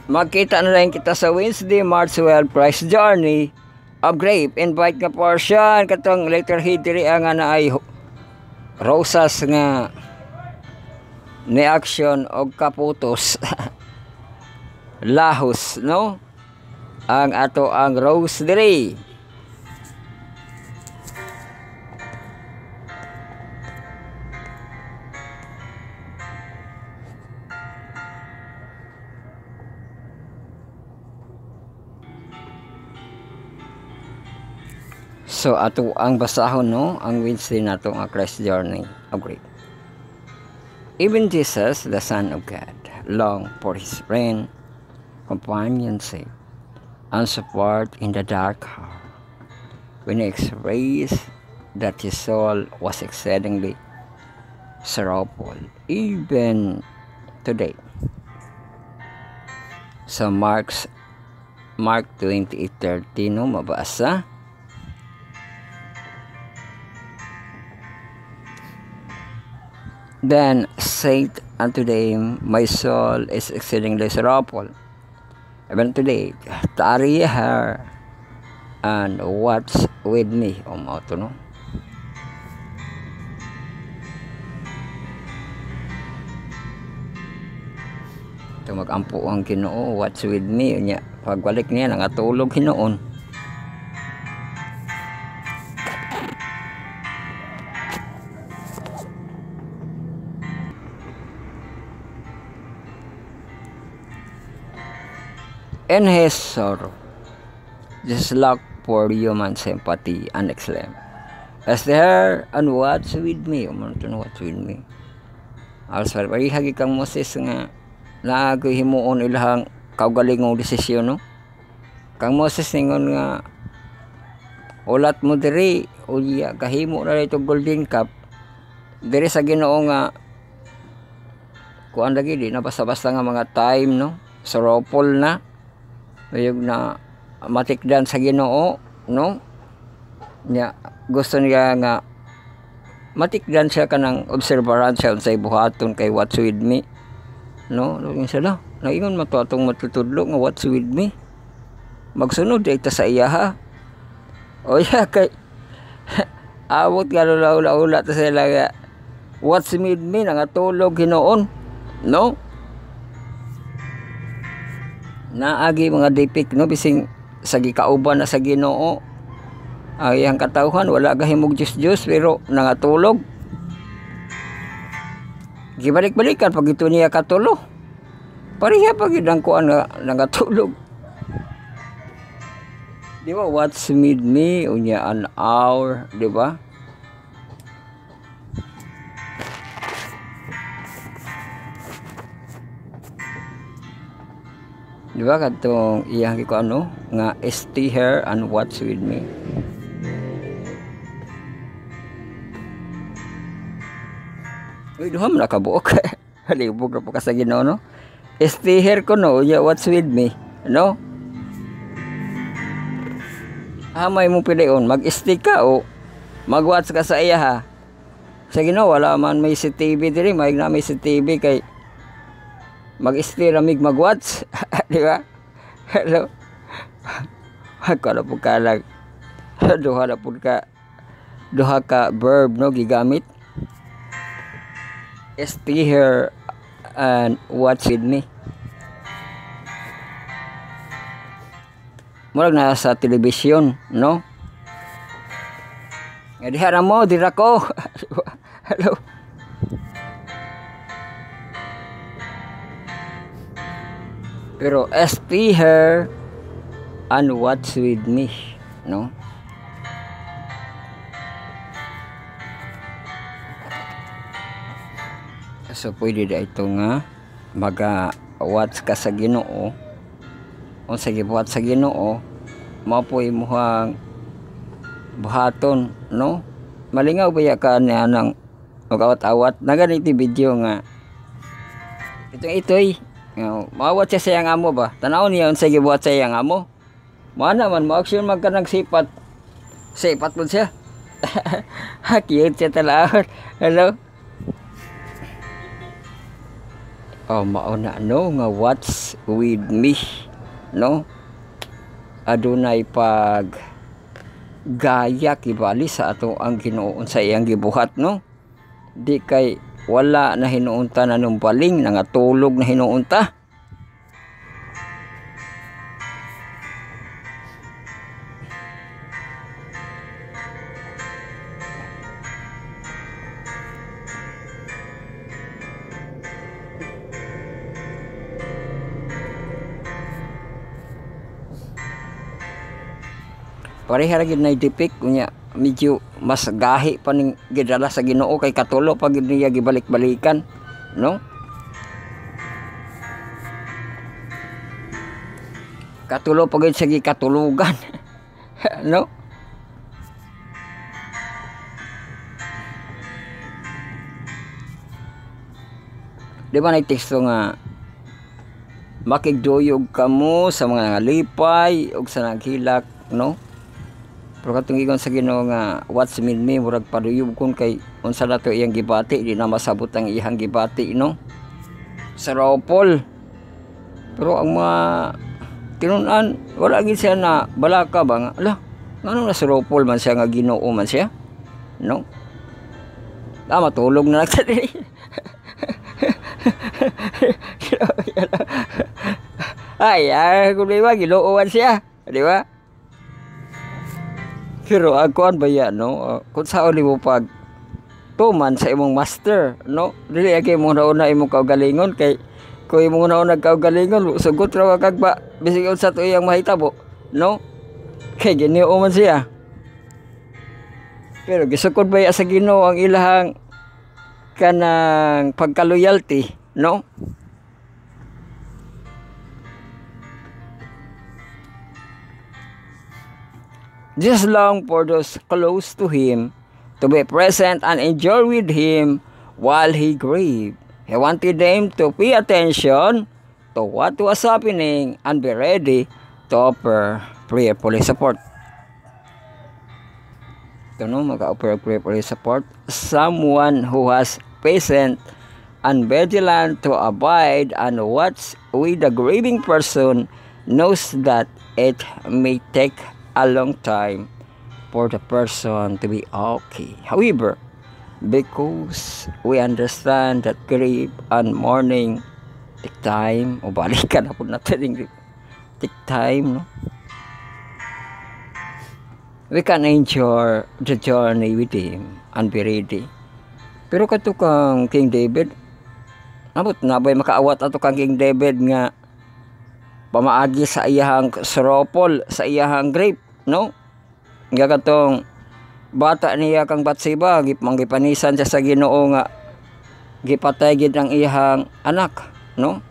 makita na rin kita sa Wednesday, March 12, Christ Journey of Grave. Invite nga portion. Katong letter head diri ang na ay rosas nga ni action o kaputos. Lahos, no? Ang ato ang rose diri. So ato ang basahon, no, ang Wednesday nato ang Christ Journey of Grave. Even Jesus, the Son of God, longed for his friend, companionship, and support in the dark hour, when he expressed that his soul was exceedingly sorrowful, even today. So Mark 28:30, no, mabasa. Then said unto them, my soul is exceedingly sorrowful, even today. Tarry here and watch with me. Ito, no? Ito mag-ampo ang Ginoo, watch with me. Pagbalik niya, nangatulog Ginoon. In his sorrow, just look for human sympathy and exclaim, as there and watch with me. Watch with me. Also, parihagi kang Moses nga nagahimuon ilahang kaugalingong desisyon, no? Kang Moses ningon nga ulat mo diri uya kahimo na ito golden cup diri sa Ginoo nga kuan lagi di na basta-basta nga mga time, no? Sorrowful na. Mayog na matikdan sa Ginoo, no? Nya gusto niya nga matikdan siya kanang observaran siya unsay buhaton kay watch with me, no? Lugin sila naingon matuatong matutudlo nga watch with me, magsunod ita sa iya, ha? O ya kay awot nga ula ta sila nga watch with me nangatulog Hinoon, no? Naagi mga dipik, no, bising sa gikauban na sa Ginoo ay ang katawhan wala gahimog Diyos pero nangatulog. Gibalik-balikan pag ito niya katulo, pareha pag idang kuan nga nangatulog, di ba? Watch with me unya an hour, di ba? Di ba katong iyang ko ano nga stay here and watch with me. Uy, duha man nakabuok. Halibog na po ka sa Ginoo, no? Stay here ko, no? Yeah, what's with me? No? Hamay mo pilion, mag-stay ka o mag-watch ka sa iya, ha? Sa Ginoo, wala man may CCTV diri, may na may CCTV kay mag-stay ramig mag-watch. Di ba? Hello? Kala po ka lang. Duha ka verb, no, gigamit. Stay here and watch with me. Murag na sa telebisyon, no? Nga diha mo, dira ko. Hello? Pero stay here and watch with me, no? So pwede da ito nga maga-watch ka sa Ginoo. O sa gibuhat sa Ginoo, mapoy muhang buhaton, no? Malingaw ba ya ka niya ng magawat-awat na ganiti video nga itoy mawat siya sa iyang amo ba? Tanaw niya sa gibuhat sa iyang amo. Mana man mo action magka nagsipat. Sipat mo siya. Cute siya talaga. Hello? Oh, mauna no nga watch with me, no? Adunay pag gaya kibali sa ato ang Ginoo sa iyang gibuhat, no? Di kay wala na hinuunta na nung baling nangatulog na hinuunta. Pareha gid na dipik unya medyo mas gahi pa ning gidala sa Ginoo kay katulo pag niya gibalik-balikan, no? Katulo pag sa gikatulugan. No? Di ba nagteksto nga makigduyog kamo sa mga nalipay ug sa naghilak, no? Pero katong gigon sa Ginoo nga what's mean me murag paduyog kon kay unsa nato iyang gibati di na masabot ang iyang gibati, no? Sa Raupol. Pero ang mga tinun-an wala gid siya na balaka ba nga ala ngano na sa Raupol man siya nga Ginoo man siya, no? Matulog na lang diri. Kung di ba ginooan siya, di ba? Pero agkuan ba yan, no? Kung saan mo pag tuman sa imong master, no? Dili kay mo na imong kaugalingon kay kung imong na kaugalingon sugot ra kag ba bisig sa to iyang mahitabo, no? Kay Ginoo man siya. Pero gisukod ba sa Ginoo ang ilahang kanang pagka-loyalty, no? Just long for those close to him to be present and enjoy with him while he grieved. He wanted them to pay attention to what was happening and be ready to offer prayerful support. Ito no, mag-offer prayerful support. Someone who has patient and vigilant to abide and watch with the grieving person knows that it may take a long time for the person to be okay. However, because we understand that grief and mourning take time, o balikan na po natin take time, no? We can enjoy the journey with him and be ready. Pero kato kang King David, abot na ba'y makaawat ato kang King David nga pamaagi sa iyahang Raupol, sa iyahang grave, no? Nga katong bata niya kang Batseba, gipanisan siya sa Ginoo nga gipatay gid ang iyahang anak, no?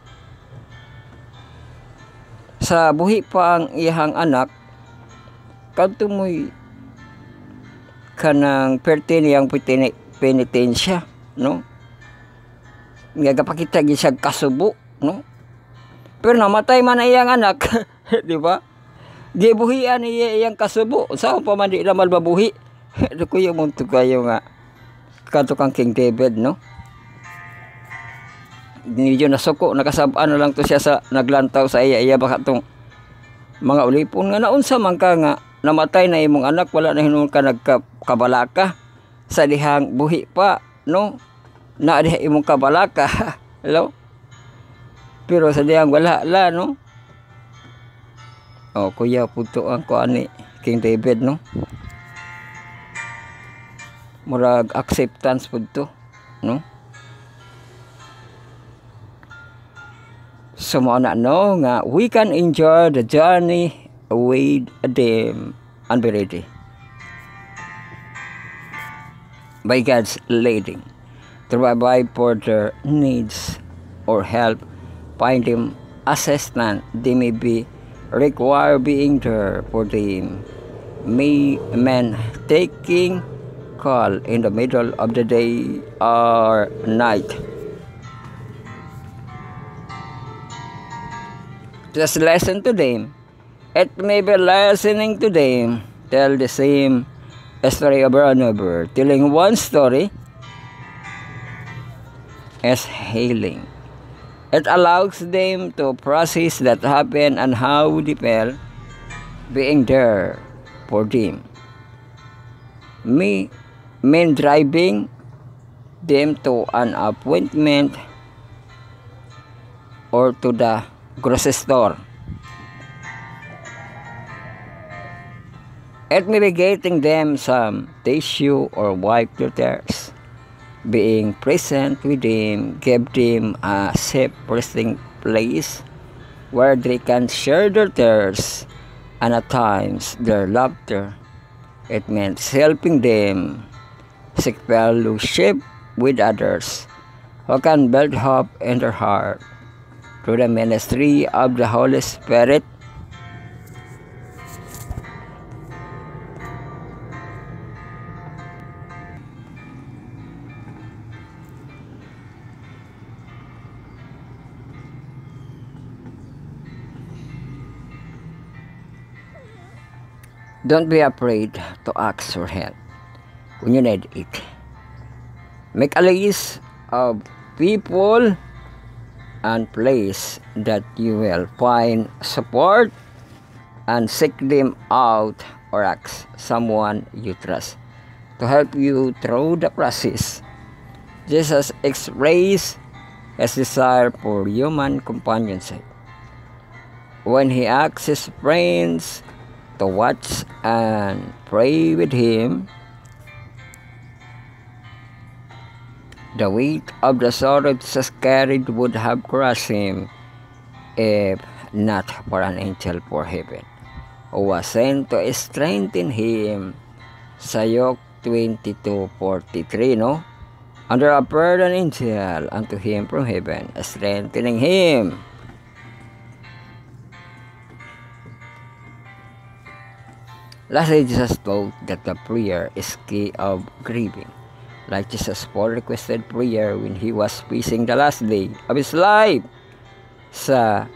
Sa buhi pa ang iyahang anak, kadto mo'y kanang pertiniyang penitensya, no? Nagapakita gyud siya kasubo, no? Pero namatay man na iyang anak, di ba? Gibuhian niya iyang kasubo. Saan pa man di naman mabuhi? Ito ko yung munto kayo nga. Kanto kang King David, no? Medyo nasuko, nakasabaan na lang to siya sa naglantaw sa iya baka tong mga ulipon nga naunsa man ka nga namatay na imong anak, wala na hinung ka nagkabalaka sa dihang buhi pa, no? Na diha imong kabalaka. Hello? Pero sa diyang wala la, no? Oh, kuya puto ang ko ani King David, no? Murag acceptance pud to, no? So mo na no nga we can enjoy the journey with them and be ready by God's leading to provide for their needs or help, find them assistance they may be require being there for them. May men taking call in the middle of the day or night. Just listen to them. It may be listening to them. Tell the same story over and over. Telling one story is healing. It allows them to process that happened and how they felt being there for them. Men driving them to an appointment or to the grocery store. It may be getting them some tissue or wipe their tears. Being present with them, give them a safe resting place where they can share their tears and at times their laughter. It means helping them seek fellowship with others who can build hope in their heart through the ministry of the Holy Spirit. Don't be afraid to ask for help when you need it. Make a list of people and place that you will find support and seek them out or ask someone you trust to help you through the process. Jesus expressed his desire for human companionship when he asked his friends to watch and pray with him. The weight of the sorrow Jesus carried would have crushed him if not for an angel for heaven who was sent to strengthen him. Sa Luke 22:43, no? Under appeared an angel unto him from heaven, strengthening him. Lastly, Jesus taught that the prayer is key of grieving. Like Jesus, Paul requested prayer when he was facing the last day of his life. Sa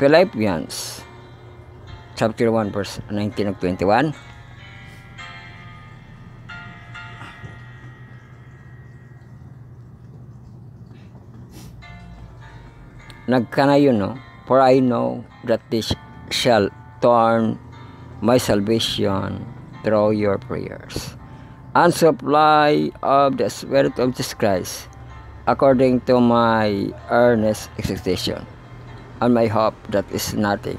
Philippians chapter 1 verse 19 of 21. Nagkanayon, no? For I know that this shall turn my salvation through your prayers and supply of the Spirit of Jesus Christ, according to my earnest expectation and my hope that is nothing.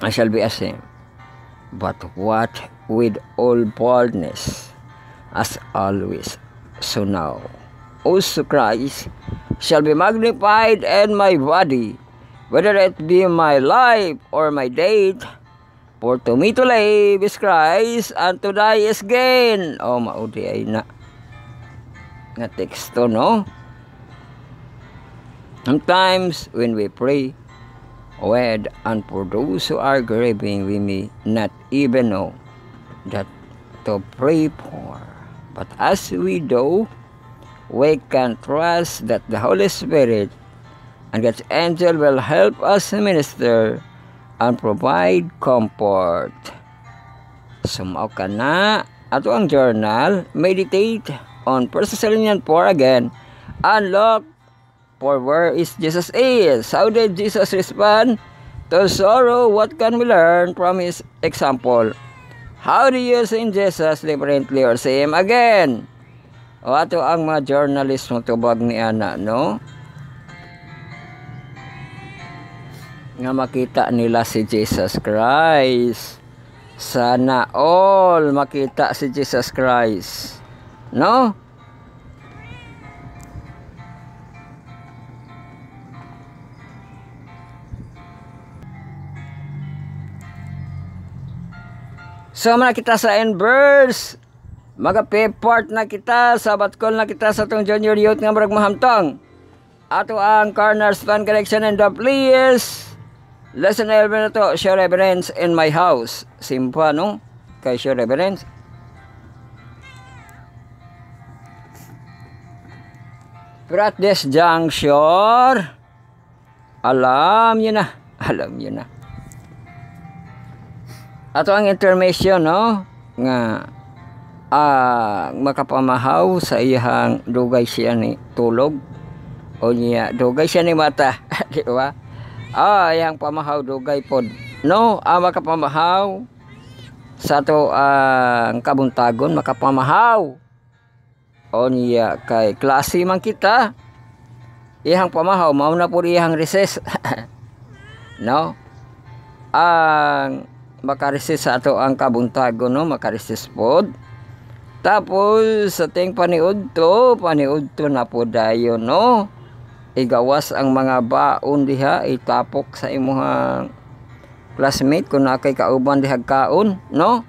I shall be ashamed, but what with all boldness, as always, so now also Christ shall be magnified in my body, whether it be my life or my death. For to me to live is Christ, and to die is gain. Oh, maudi ay na teksto, no? Sometimes when we pray with and for those who are grieving, we may not even know that to pray for But as we do, we can trust that the Holy Spirit and God's angel will help us minister and provide comfort. Sumao ka na ato ang journal, meditate on 1 Thessalonians 4 again, and look for where is Jesus is. How did Jesus respond to sorrow? What can we learn from his example? How do you see Jesus differently or same again? O ato ang mga journalist mo tubag ni Ana, no? Nga makita nila si Jesus Christ. Sana all makita si Jesus Christ, no? So man kita sa end verse, magapipart na kita, sabat call na kita sa tong junior youth nga murag mahamtong. Ato ang cornerstone connection and the please. Lesson 11 na to, show reverence in my house. Simpa, no? Kay show reverence. Pero at this juncture, alam nyo na. Alam nyo na. Ato ang intermission, no? Nga, makapamahaw sa iyang dugay siya ni tulog. O niya, dugay siya ni mata. Di ba? Yang pamahaw dugay pod, no? Makapamahaw sa to ang kabuntagon, makapamahaw o niya kay klase man kita, iyang pamahaw mao na pod iyang recess. No? Ang makareses sa ato ang kabuntagon, no? Makareses pod. Tapos sa ting paniudto na po dayon, no? Igawas ang mga baon diha, itapok sa imuhang classmate kung nakay kauban dihag kaon, no?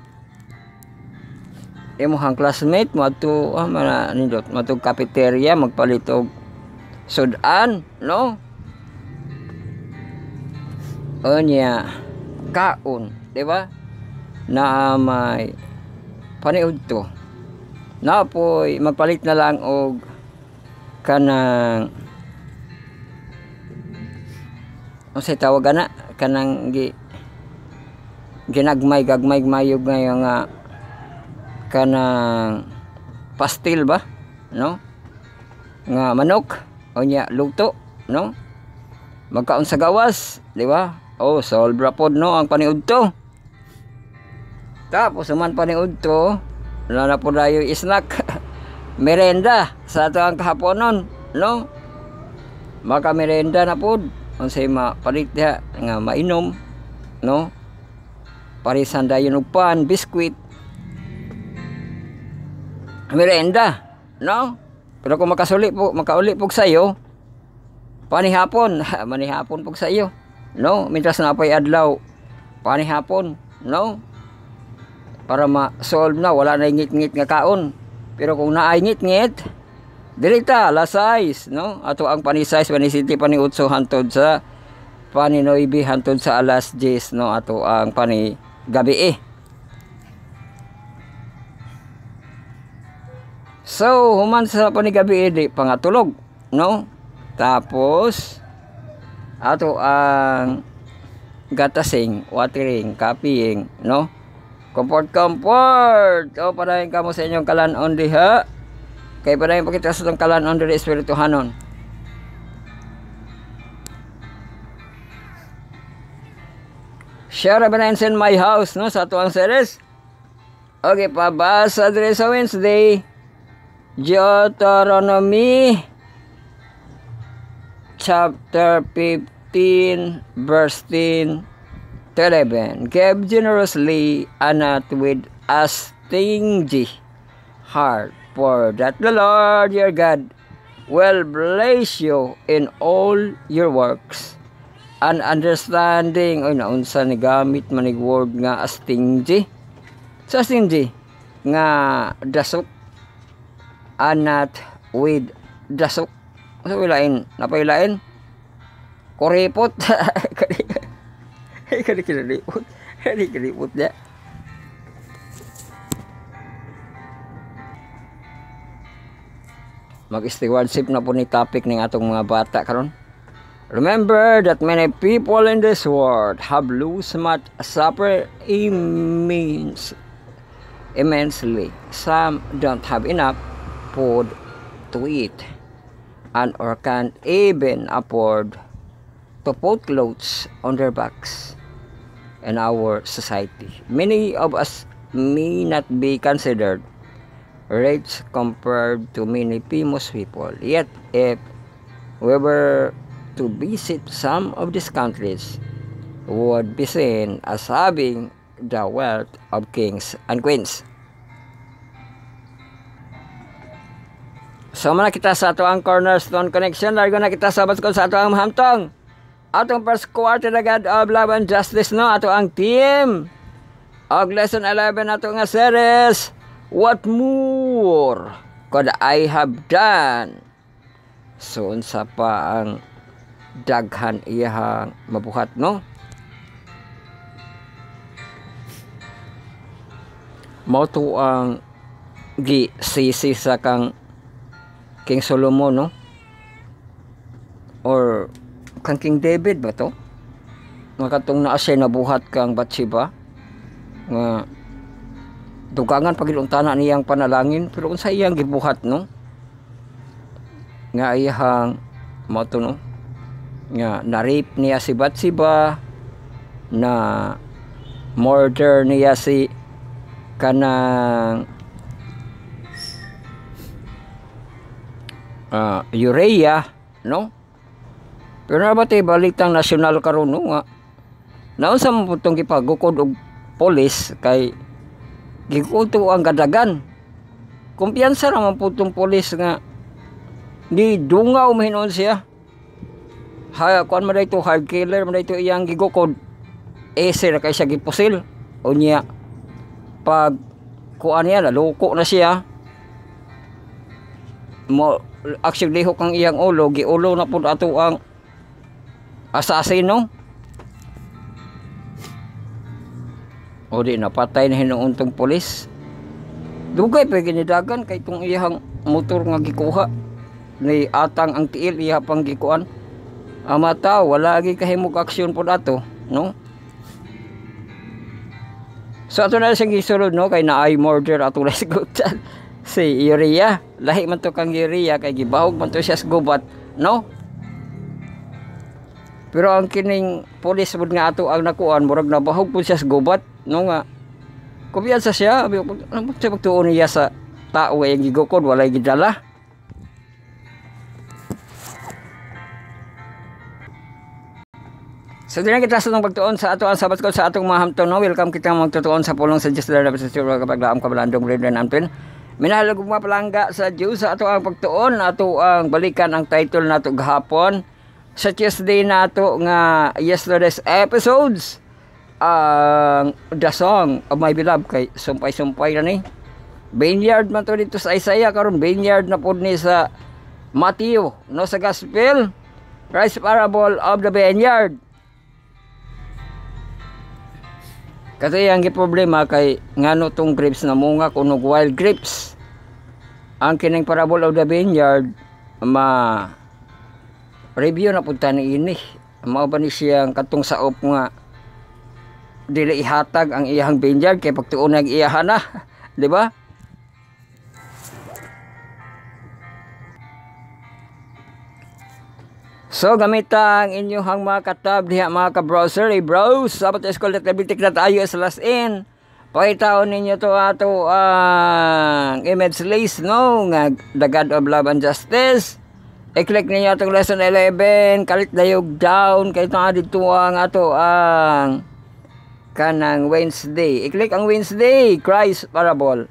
Imuhang classmate madto nindot madto cafeteria magpalitog sudan, no? Onya kaon, di ba? Na may paniudto. Na po'y magpalit na lang og kanang say tawag na kanang ginagmay mayog ngayon nga kanang pastil ba, no? Nga manok o nya luto, no? Magkaon sa gawas, di ba? Solve ra pod, no, ang paniudto. Tapos man paniudto, na po dayo snack merenda sa ato ang kahaponon, no? Maka merenda na pod unsay mapalit diha nga mainom, no? Parisan dayon og pan, biskwit, merenda, no? Pero kung makauli po sayo panihapon, manihapon po sayo, no? Mintras na pay adlaw panihapon, no? Para ma-solve na, wala na ngit-ngit nga kaon. Pero kung naay ngit-ngit, direkta, lasais, no? Ato ang panisais, panisiti, paniutso, hantod sa paninoybi, hantod sa alas 10, no? Ato ang panigabi So, human sa panigabi di pangatulog, no? Tapos, ato ang gatasing, watering, copying, no? Comfort. O, padayon kamo sa inyong kalanon diha. Kay padayon pakita sa itong kalanon diri espirituhanon. Share reverence in my house, no? Sa ito ang series. Okay, pabasa diri sa Wednesday. Deuteronomy chapter 15 verse 10 to 11. Give generously and not with a stingy heart, for that the Lord your God will bless you in all your works and understanding. O naunsa ni gamit manig word nga stingy. Sa stingy nga dasok and not with dasok. Sa wilain, napailain koripot. Kali kilipot. Kali kilipot niya. mag-stewardship na po ni topic ng atong mga bata karon. Remember that many people in this world have lost much, suffer immensely. Some don't have enough food to eat and or can't even afford to put clothes on their backs. In our society, many of us may not be considered rich compared to many famous people. Yet, if we were to visit some of these countries, we would be seen as having the wealth of kings and queens. So, muna kita sa ato ang Cornerstone Connection. Largo na kita sa baskol sa ato ang mahamtong. Atong first quarter na God of Love and Justice, no? Ato ang team. Og lesson 11 ato nga series. What more could I have done? So, unsa pa ang daghan iyang mabuhat, no? Mao to ang gisisi sa kang King Solomon, no? Or kang King David ba to? Makatong naa siya nabuhat kang Bathsheba nga dugangan pagilungtana niyang panalangin, pero unsa iyang gibuhat, no? Nga iyang mao to, no? Nga na-rape niya si Bathsheba, na murder niya si kanang Uriah, no? Pero nabatay balitang nasyonal karon, no, nga naunsa mo putong gipagukod og polis kay gikuto ang kadagan. Kumpiyansa ra man putong polis nga di dungaw mahinon siya. Ha, kuan man dayto hard killer man dayto iyang gigukod. Ese ra kay siya gipusil. Unya pag kuan niya loko na siya. Mo actually hok ang iyang ulo, giulo na pud ato ang asasino. O di napatay na hinuuntong polis. Dugay pa ginidagan kay tong iyang motor nga gikuha ni atang ang tiil iya pang gikuan. Amata wala gi kahimog aksyon pud ato, no? So ato na siyang gisulod, no, kay naay murder ato la sigutan si Uriah. Lahi man to kang Uriah kay gibahog man to siya sa gubat, no? Pero ang kining pulis pud nga ato ang nakuan murag nabahog pud siya sa gubat, no, nga kumpiyansa siya, ano siya pagtuon niya sa tao nga yung gigukod walay gidala. So din kita sa pagtuon sa ato ang sabat ko sa atong mga hamton, no? Welcome kita magtutuon sa pulong sa Diyos na sa siro kapag laam kabalandong rin nampin. Minahalog mga palangga sa Diyos sa ato ang pagtuon, ato ang balikan ang title nato gahapon sa Tuesday nato nga yesterday's episodes. The Song of My Beloved kay sumpay-sumpay na ni. Vineyard man to dito sa Isaiah karon, vineyard na pud ni sa Matthew, no, sa Gospel. Christ Parable of the Vineyard. Kasi ang problema kay ngano tong grapes na munga kunog wild grapes. Ang kining Parable of the Vineyard review na punta ni ini. Mao ba ni siyang katong saop nga dili ihatag ang iyang vineyard kay pagtuon nag iyahan na, di ba? So gamit ang inyong mga katab diha mga ka-browser, browse sabat school at bitik na tayo sa last in. Pakitaon ninyo to ato ang image list, no, nga The God of Love and Justice. I-click ninyo atong lesson 11, kalit dayog down kay ito nga dito ang ato ang kanang Wednesday. I-click ang Wednesday, Christ Parable.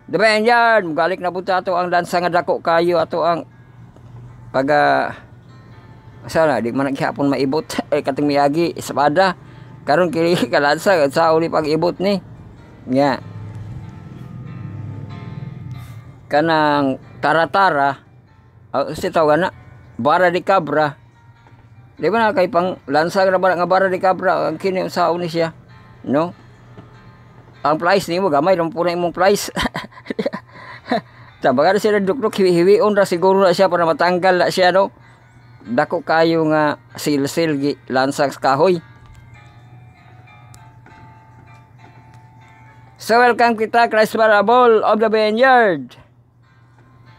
The Vineyard, magalik na po ato ang lansa nga dako kayo ato ang pag sana di man naghapon maibot kating miyagi espada karon kini kalansa sa uli pag ibot ni nya kanang taratara si tawagan na bara di cabra, di ba na kay pang lansa nga bara di cabra ang kini sa uni siya, no? Ang price nimo gamay lang po na imong price. Tabaga na sila dukduk, hiwi-hiwion ra siguro na siya para matanggal na siya, no? Dako kayo nga sil-sil lansang sa kahoy. So welcome kita Christ parable of the vineyard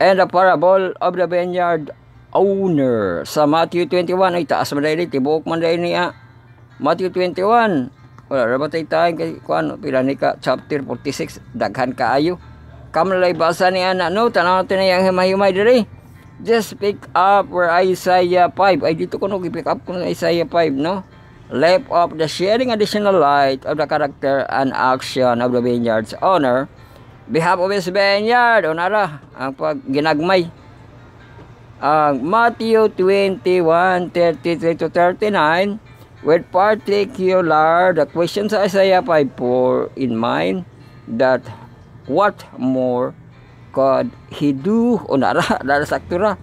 and the parable of the vineyard owner sa Matthew 21. Ay taas man dahil, tibuok man dahil niya Matthew 21. Wala rabatay tayo kay kuan pila ni ka chapter 46, daghan kaayo. Kamlay basa ni ana, no, tanaw natin na yung himay-himay diri. Just pick up where Isaiah 5. Ay dito ko no pick up ko Isaiah 5, no. Left of the shedding additional light of the character and action of the vineyard's owner, behalf of his vineyard. O nara ang pag ginagmay. Matthew 21:33 to 39, with particular the questions Isaiah 5:4 in mind, that what more could he do, o nara saktura,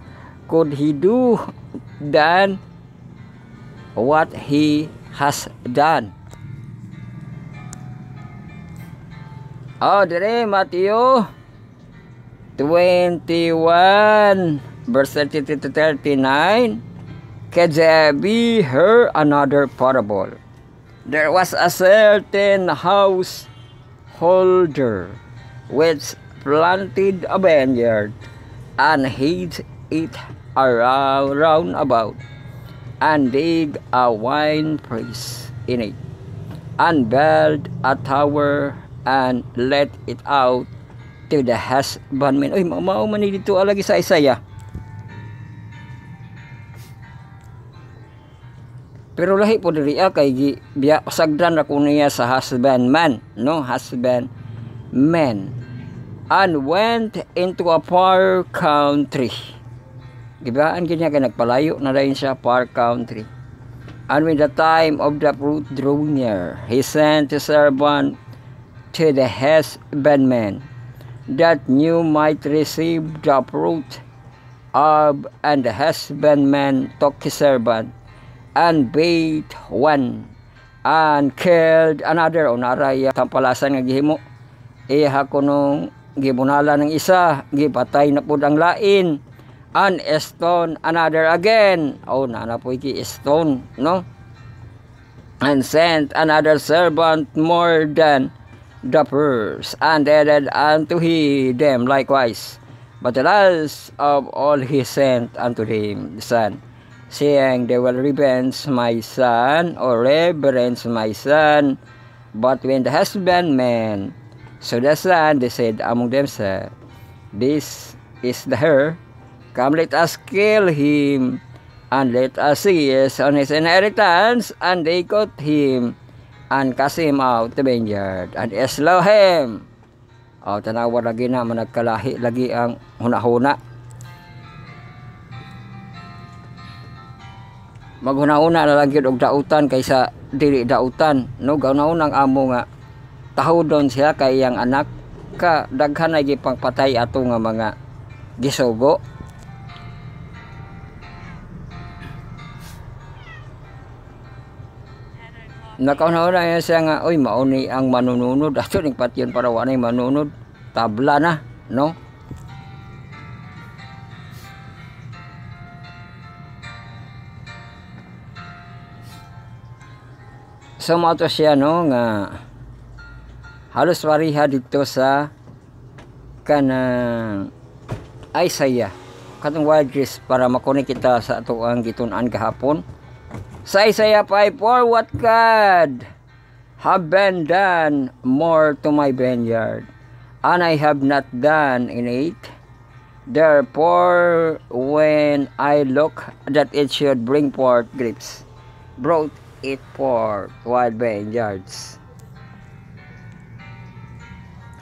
could he do than what he has done. Dire Matthew 21 verse 33 to 39. Could there be her another parable? There was a certain householder which planted a vineyard and hid it around about, and dig a wine press in it, and build a tower and let it out to the husbandman. Uy, mao man ni dito alagi sa Isaiah. Pero lahi po diri kay biya sagdan ra ko niya sa husbandman, no, husbandman, and went into a far country. Gibaan kanya kay nagpalayo na rin siya, far country. And when the time of the fruit drew near, he sent his servant to the husbandman, that you might receive the fruit of. And the husbandman took his servant, and bait one, and killed another. O naray tampalasan nga gihimo, iha ko nung gibunala ng isa, gipatay na pud ang lain, and stone another again. O na po iki stone, no? And sent another servant more than the first, and added unto them likewise. But the last of all he sent unto him the son, saying, they will reverence my son, or reverence my son. But when the husbandman saw the son, they said among themselves, this is the heir. Come, let us kill him, and let us seize on his inheritance. And they caught him, and cast him out the vineyard, and slew him. O, tanawa lagi na, managkalahi lagi ang hunahuna. Maghuna-una na lang yun og dautan kaysa dili dautan, no? Gauna-unang amo nga tahudon siya kay iyang anak, ka daghan na gipang patay ato nga mga gisugo. Nakauna-una niya siya nga, oy, mauni ang manununod, ato ning patyon para wanay manunod, tabla na, no? So mo to siya, no, nga halos wariha dito sa kanang Isaiah katong wadris para makunik kita sa ato ang gitun-an kahapon sa Isaiah 5:4. What God have been done more to my vineyard, and I have not done in it? Therefore when I look that it should bring forth grapes, brought it forth wild vineyards.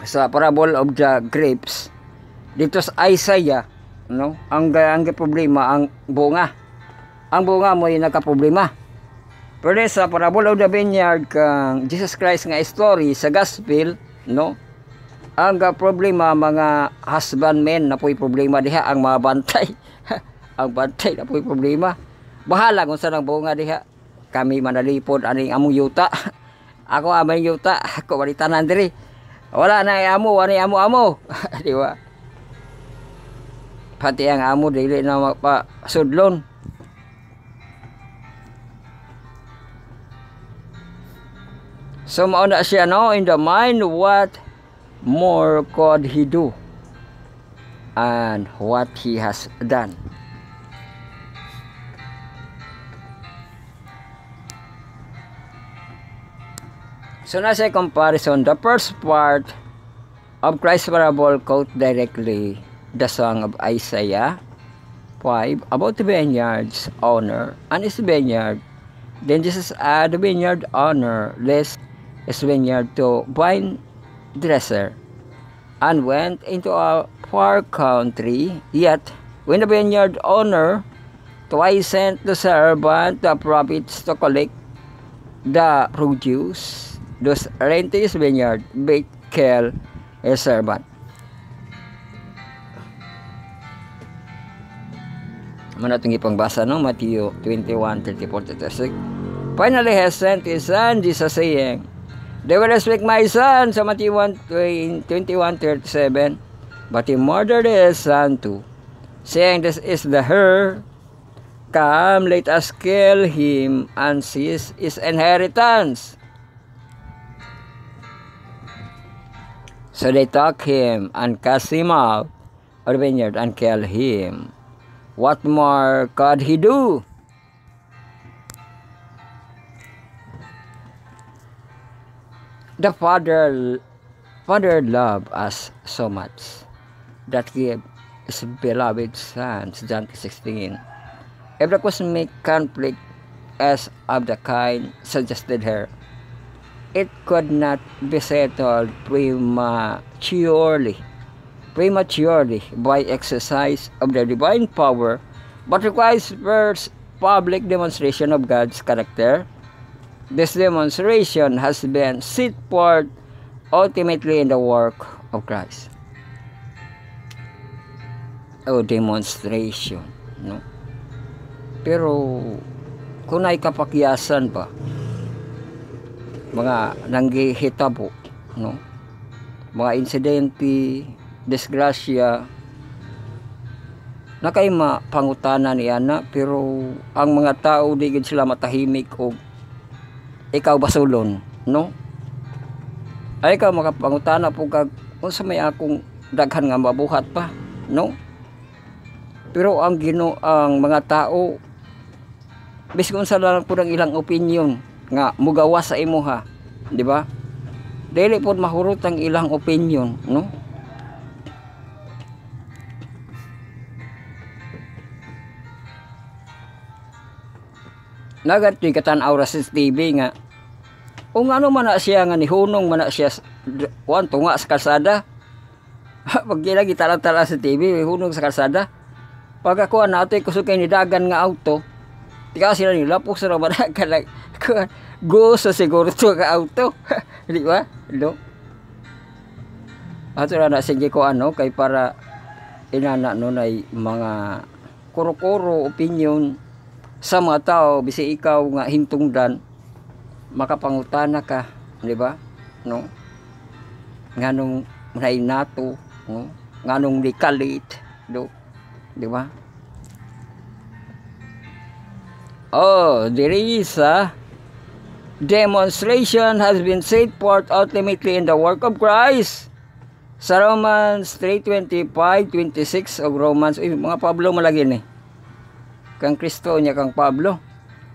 Sa parable of the grapes dito sa Isaiah, no, ang problema ang bunga. Ang bunga mo yung nagka-problema. Pero sa parable of the vineyard kang Jesus Christ nga story sa gospel, no, ang problema mga husbandmen na po'y problema diha, ang mga bantay ang bantay na po'y problema. Bahala kung saan ang bunga diha. Kami manalipod aning among yuta. Ako amang yuta, ako walitanan diri. Wala na amo, ani amo. Di ba? Pati ang amo dili na mapasudlon. So mao na siya no, in the mind, what more could he do and what he has done. So nasa comparison, the first part of Christ's parable quote directly the song of Isaiah 5 about the vineyard's owner and his vineyard. Then Jesus the vineyard owner left his vineyard to vine dresser and went into a far country. Yet when the vineyard owner twice sent the servant the prophets to collect the produce, those rented his vineyard, but kill his servant. Muna itong ipangbasa ng Matthew 21:34-36. Finally he sent his son, Jesus saying, "They will respect my son," sa Matthew 21:37. But he murdered his son too, saying, "This is the heir. Come, let us kill him and seize his inheritance." So they took him and cast him out of the vineyard and killed him. What more could he do? The Father loved us so much that he gave his beloved Son, John 16. If the cosmic conflict as of the kind suggested here, it could not be settled prematurely by exercise of the divine power, but requires first public demonstration of God's character. This demonstration has been set forth ultimately in the work of Christ. Demonstration, no? Pero kung ay kapakyasan pa, mga nanggihitabo, no? Mga insidente, disgrasya, na kay mapangutana niya na, pero ang mga tao di gid sila matahimik o ikaw basulon, no? Ay ikaw makapangutana po kag unsa may akong daghan nga mabuhat pa, no? Pero ang ang mga tao bisan unsa lang po ang ilang opinion nga mugawas sa imo ha, di ba? Dili pod mahurot ang ilang opinion, no? Nagati katan-aw ra sa TV nga kung ano man na siya nga nihunong man na siya wan tunga sa kalsada. Pag gila gitala-tala sa TV hunong sa kalsada. Pag ako nato kusog kay nidagan nga auto, tika sila nila po sa ramada ka like go sa siguro to ka auto. Di ba? No? Ato na sige ko ano kay para inana no nay mga kuro-kuro opinion sa mga tao bisi ikaw nga hintungdan makapangutana ka, di ba? No? Nganong nainato, no? Nganong likalit, do, di ba? There is a demonstration has been set forth ultimately in the work of Christ. Sa Romans 3:25-26 o Romans, mga Pablo malagi ni. Kang Kristo niya kang Pablo.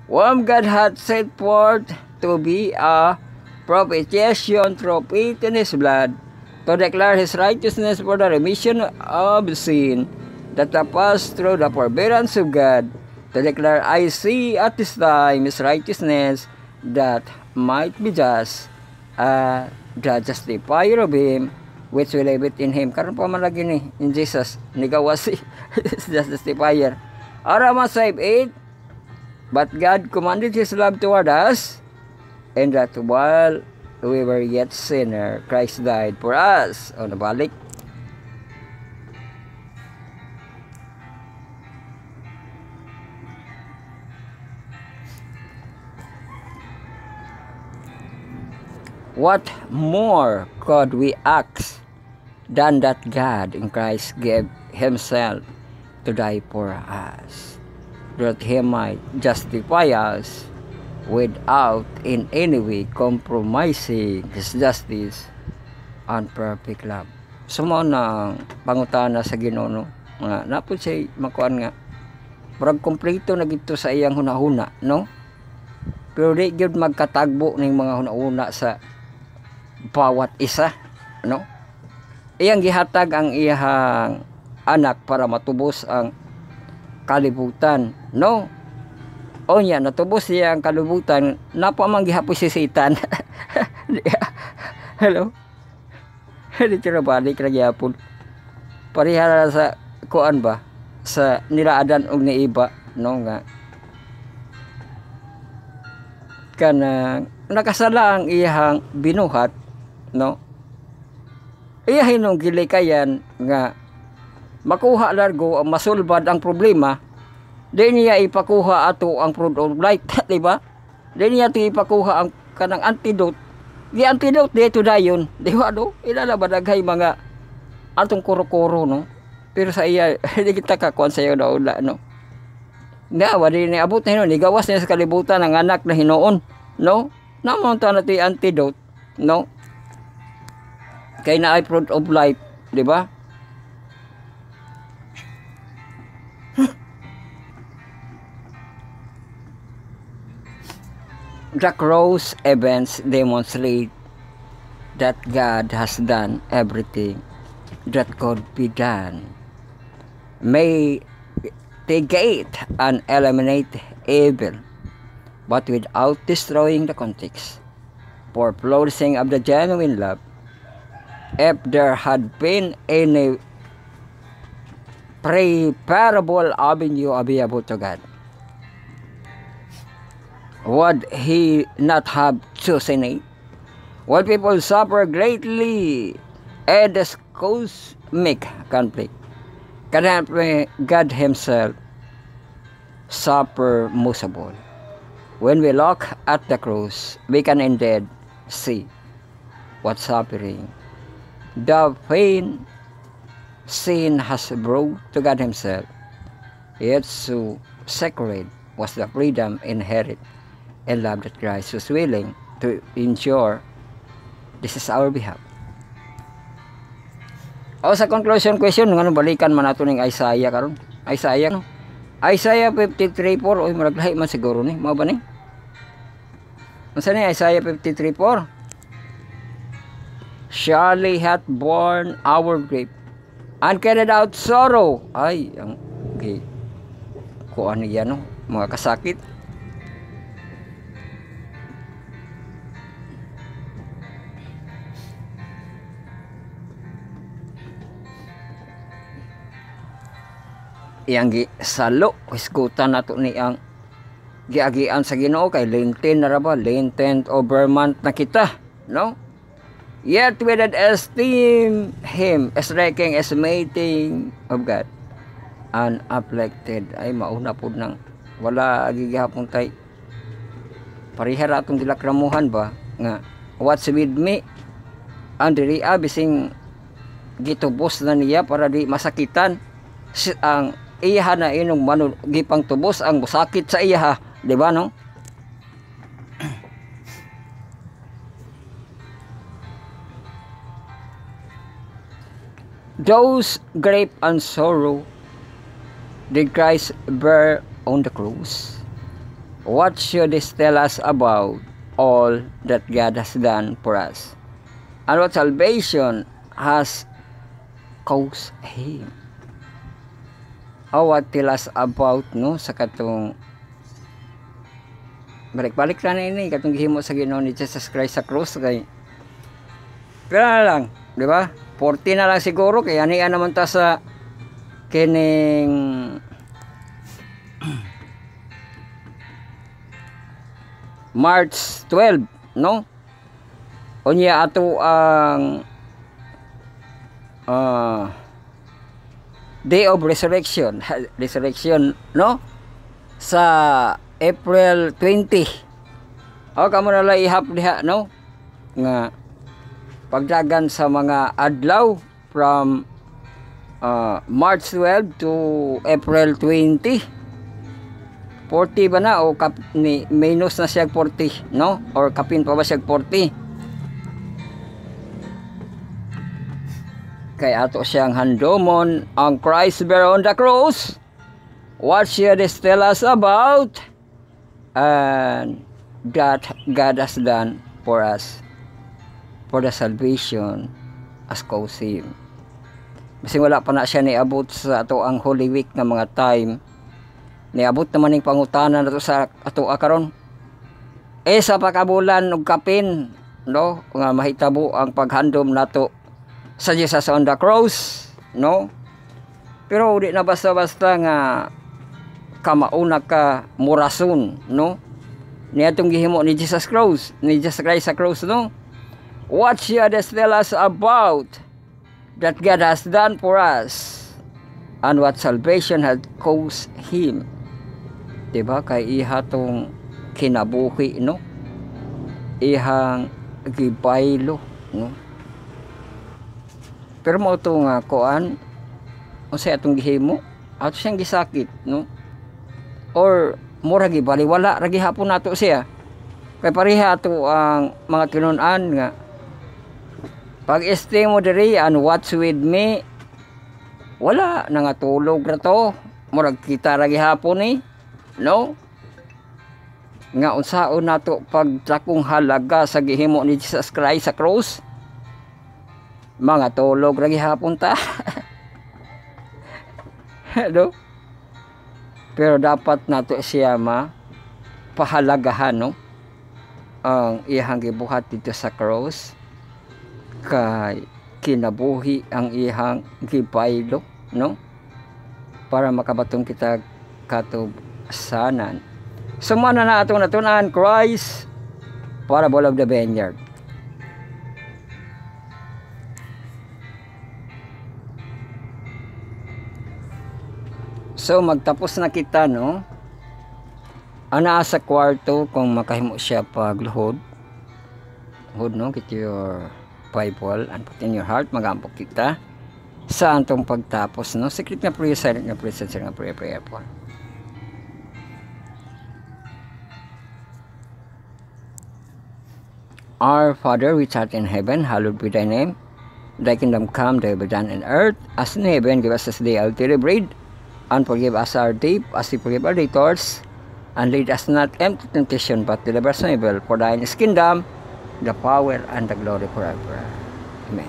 Whom God had set forth to be a propitiation through faith in his blood, to declare his righteousness for the remission of sin that passed through the forbearance of God, to declare I see at this time his righteousness that might be just, the justifier of him which will live in him. Karon pa man lagi ni in Jesus nigawasi the justifier. Romans 5:8, but God commanded his love toward us, and that while we were yet sinner, Christ died for us. O nabalik. What more could we ask than that God in Christ gave himself to die for us, that he might justify us without in any way compromising his justice and perfect love. So mao na pangutana sa Ginoo, no? Nga napod siya makuan nga murag kompleto na gito sa iyang hunahuna, no? Pero di gyud magkatagbo ning mga hunahuna sa bawat isa, no? Iyang gihatag ang iyang anak para matubos ang kalibutan, no? O niya, natubos siya ang kalibutan, napamang gihapos si Satan. Hello? Dito na balik na gihapon. Parihara sa kuan ba? Sa nilaadan og ni iba, no nga. Kana nakasala ang iyang binuhat, no? Iya hinong gilikayan nga makuha largo ang masulbad ang problema, di niya ipakuha ato ang fruit of light, di ba? Di niya ito ipakuha ang kanang antidote. Di antidote di ito dayon, di ba do? Ilalabadaghay mga atong kuro-kuro, no? Pero sa iya, hindi kita kakuan sa iyo na ula, no? Nga, wali ni abot na hinon, igawas niya sa kalibutan ng anak na hinoon, no? Namunta na ito yung antidote, no? Kaya na ay fruit of life, di ba? The cross events demonstrate that God has done everything that could be done. May mitigate and eliminate evil, but without destroying the context for flourishing of the genuine love. If there had been any preparable avenue available to God, would he not have chosen it? While people suffer greatly in this cosmic conflict, God himself suffer most of all. When we look at the cross, we can indeed see what suffering, the pain sin has brought to God himself. Yet so sacred was the freedom inherent and love that Christ was willing to ensure. This is our behalf. O sa conclusion question, ngano balikan man nato ning Isaiah karon. Isaiah, no? Isaiah 53:4, oy murag lahi man siguro ni, mao ba ni? Unsa ni Isaiah 53:4? Surely hath borne our grief and carried out sorrow. Ay, ang kuan niya, no? Mga kasakit. Iyang salo iskutan nato ni ang giagian sa Ginoo kay Lenten na ra ba, Lenten over month na kita, no? Yet we did esteem him as ranking estimating of God and afflicted. Ay mauna pud nang wala gigihapon tay parihara atong dilakramuhan ba nga what's with me and diri bising gitubos na niya para di masakitan ang iya na inong gipang tubos ang sakit sa iya, di ba, no? Those grief and sorrow did Christ bear on the cross. What should this tell us about all that God has done for us and what salvation has caused him? What tell us about, no, sa katong balik-balik na ini katong gihimo sa Ginoo ni Jesus Christ sa cross kay kaya lang, di ba? 40 na lang siguro kaya niya naman ta sa kining March 12, no? Unya ato ang Day of Resurrection, no? Sa April 20. O kamo na lang ihap diha, no? Nga pagdagan sa mga adlaw from March 12 to April 20. 40 ba na o minus na siya 40, no? Or kapin pa ba siya 40? Kay ato siyang handomon ang Christ bear on the cross. What should this tell us about? And that God has done for us, for the salvation as cause Him. Kasi wala pa na siya niabot sa ato ang Holy Week nga mga time. Niabot naman yung pangutanan nato sa ato karon. Sa pakabulan og kapin, no? Nga mahitabo ang paghandom nato sa Jesus on the cross, no? Pero di na basta-basta nga kamauna ka murason, no? Niadtong gihimo ni Jesus Christ, sa cross, no? What should this tell us about that God has done for us and what salvation has caused Him? Diba? Kay iha tong kinabuhi, no? Ihang gibaylo, no? Pero mo ito nga kuan, unsay atong gihimo, ato siyang gisakit, no? Or mura gibali wala ra gihapon nato siya. Kay pareha ato ang mga kinun-an nga pag-stay mo diri and watch with me, wala na nga tulog ra to. Murag kita ra gihapon ni, no? Nga unsaon nato pagtakong halaga sa gihimo ni Jesus Christ sa cross? Mga tulog ra gihapon ta. No? Pero dapat nato siya pahalagahan, no? Ang iyang gibuhat dito sa cross kay kinabuhi ang iyang gibaylo, no? Para makabatong kita katubsanan. Sumana na atong natunan Christ Parable of the Vineyard. So magtapos na kita, no? Ana sa kwarto kung makahimo siya pagluhod. Hold, no? Get your Bible and put in your heart. Magampok kita sa antong pagtapos, no? Secret nga prayer, silent nga prayer, sincere nga prayer, prayer po. Our Father which art in heaven, hallowed be thy name. Thy kingdom come, thy will be done on earth as in heaven. Give us this day our daily bread, and forgive us our debt as we forgive our debtors, and lead us not into temptation, but deliver us from evil. For thine is kingdom, the power, and the glory forever. Amen.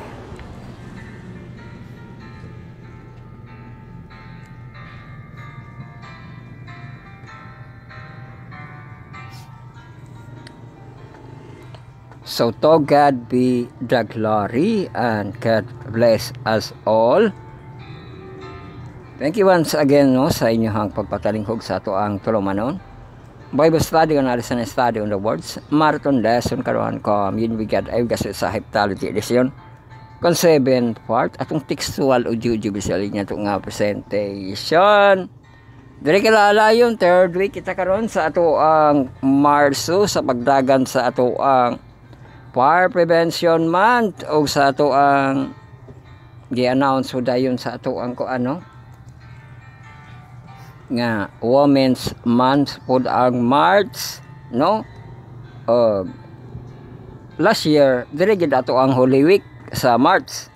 So to God be the glory, and God bless us all. Thank you once again, no, sa inyong pagpatalinghog sa ato ang tulumanon. Bible study on Alison study on the words. Marathon lesson karon ko yun we got ay gaso sa heptalogy edition. Kon 7 part atong textual audio visual niya to nga presentation. Dire kilala yun third week kita karon sa ato ang Marso sa pagdagan sa ato ang Fire Prevention Month o sa ato ang gi-announce so dayon sa ato ang ko ano nga Women's Month pod ang March, no? Last year dire gid ato ang Holy Week sa March.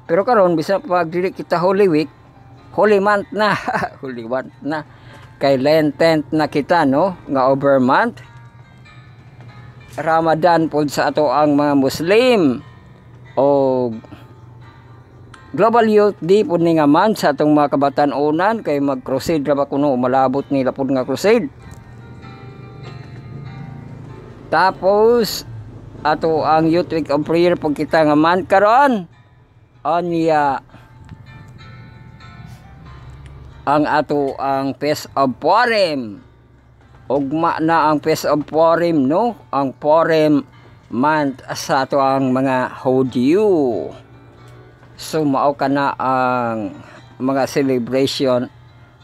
Pero karon bisag pag dili kita Holy Week, Holy Month na. Holy Month na. Kay Lenten na kita, no? Nga over month. Ramadan pod sa ato ang mga Muslim o Global Youth Day pod ni nga man sa atong mga kabatan-onan kay mag-crusade ra ba kuno malabot nila pod nga crusade. Tapos ato ang Youth Week of Prayer pag kita nga man karon anya ang ato ang Feast of Purim. Ugma na ang Feast of Purim, no? Ang Purim month sa ato ang mga Hodyo. So mao ka na ang mga celebration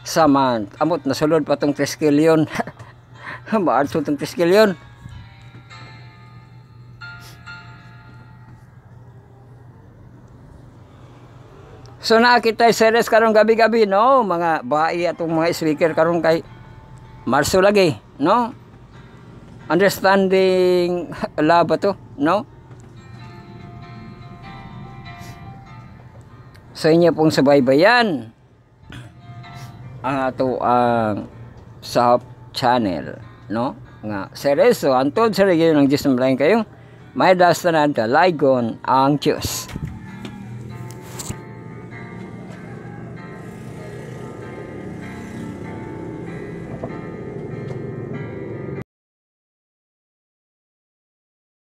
sa month. Amot nasulod pa tong Triskelion. Maadso tong Triskelion. So nakita series karong gabi-gabi no, mga bahay atong mga speaker karong kay Marso lagi, no? Understanding love to, no? Sa inyo pong subaybayan ang ato ang sa channel, no? Nga series so antod sa region ng Diyos kayo may dastanan ka Ligon ang Diyos.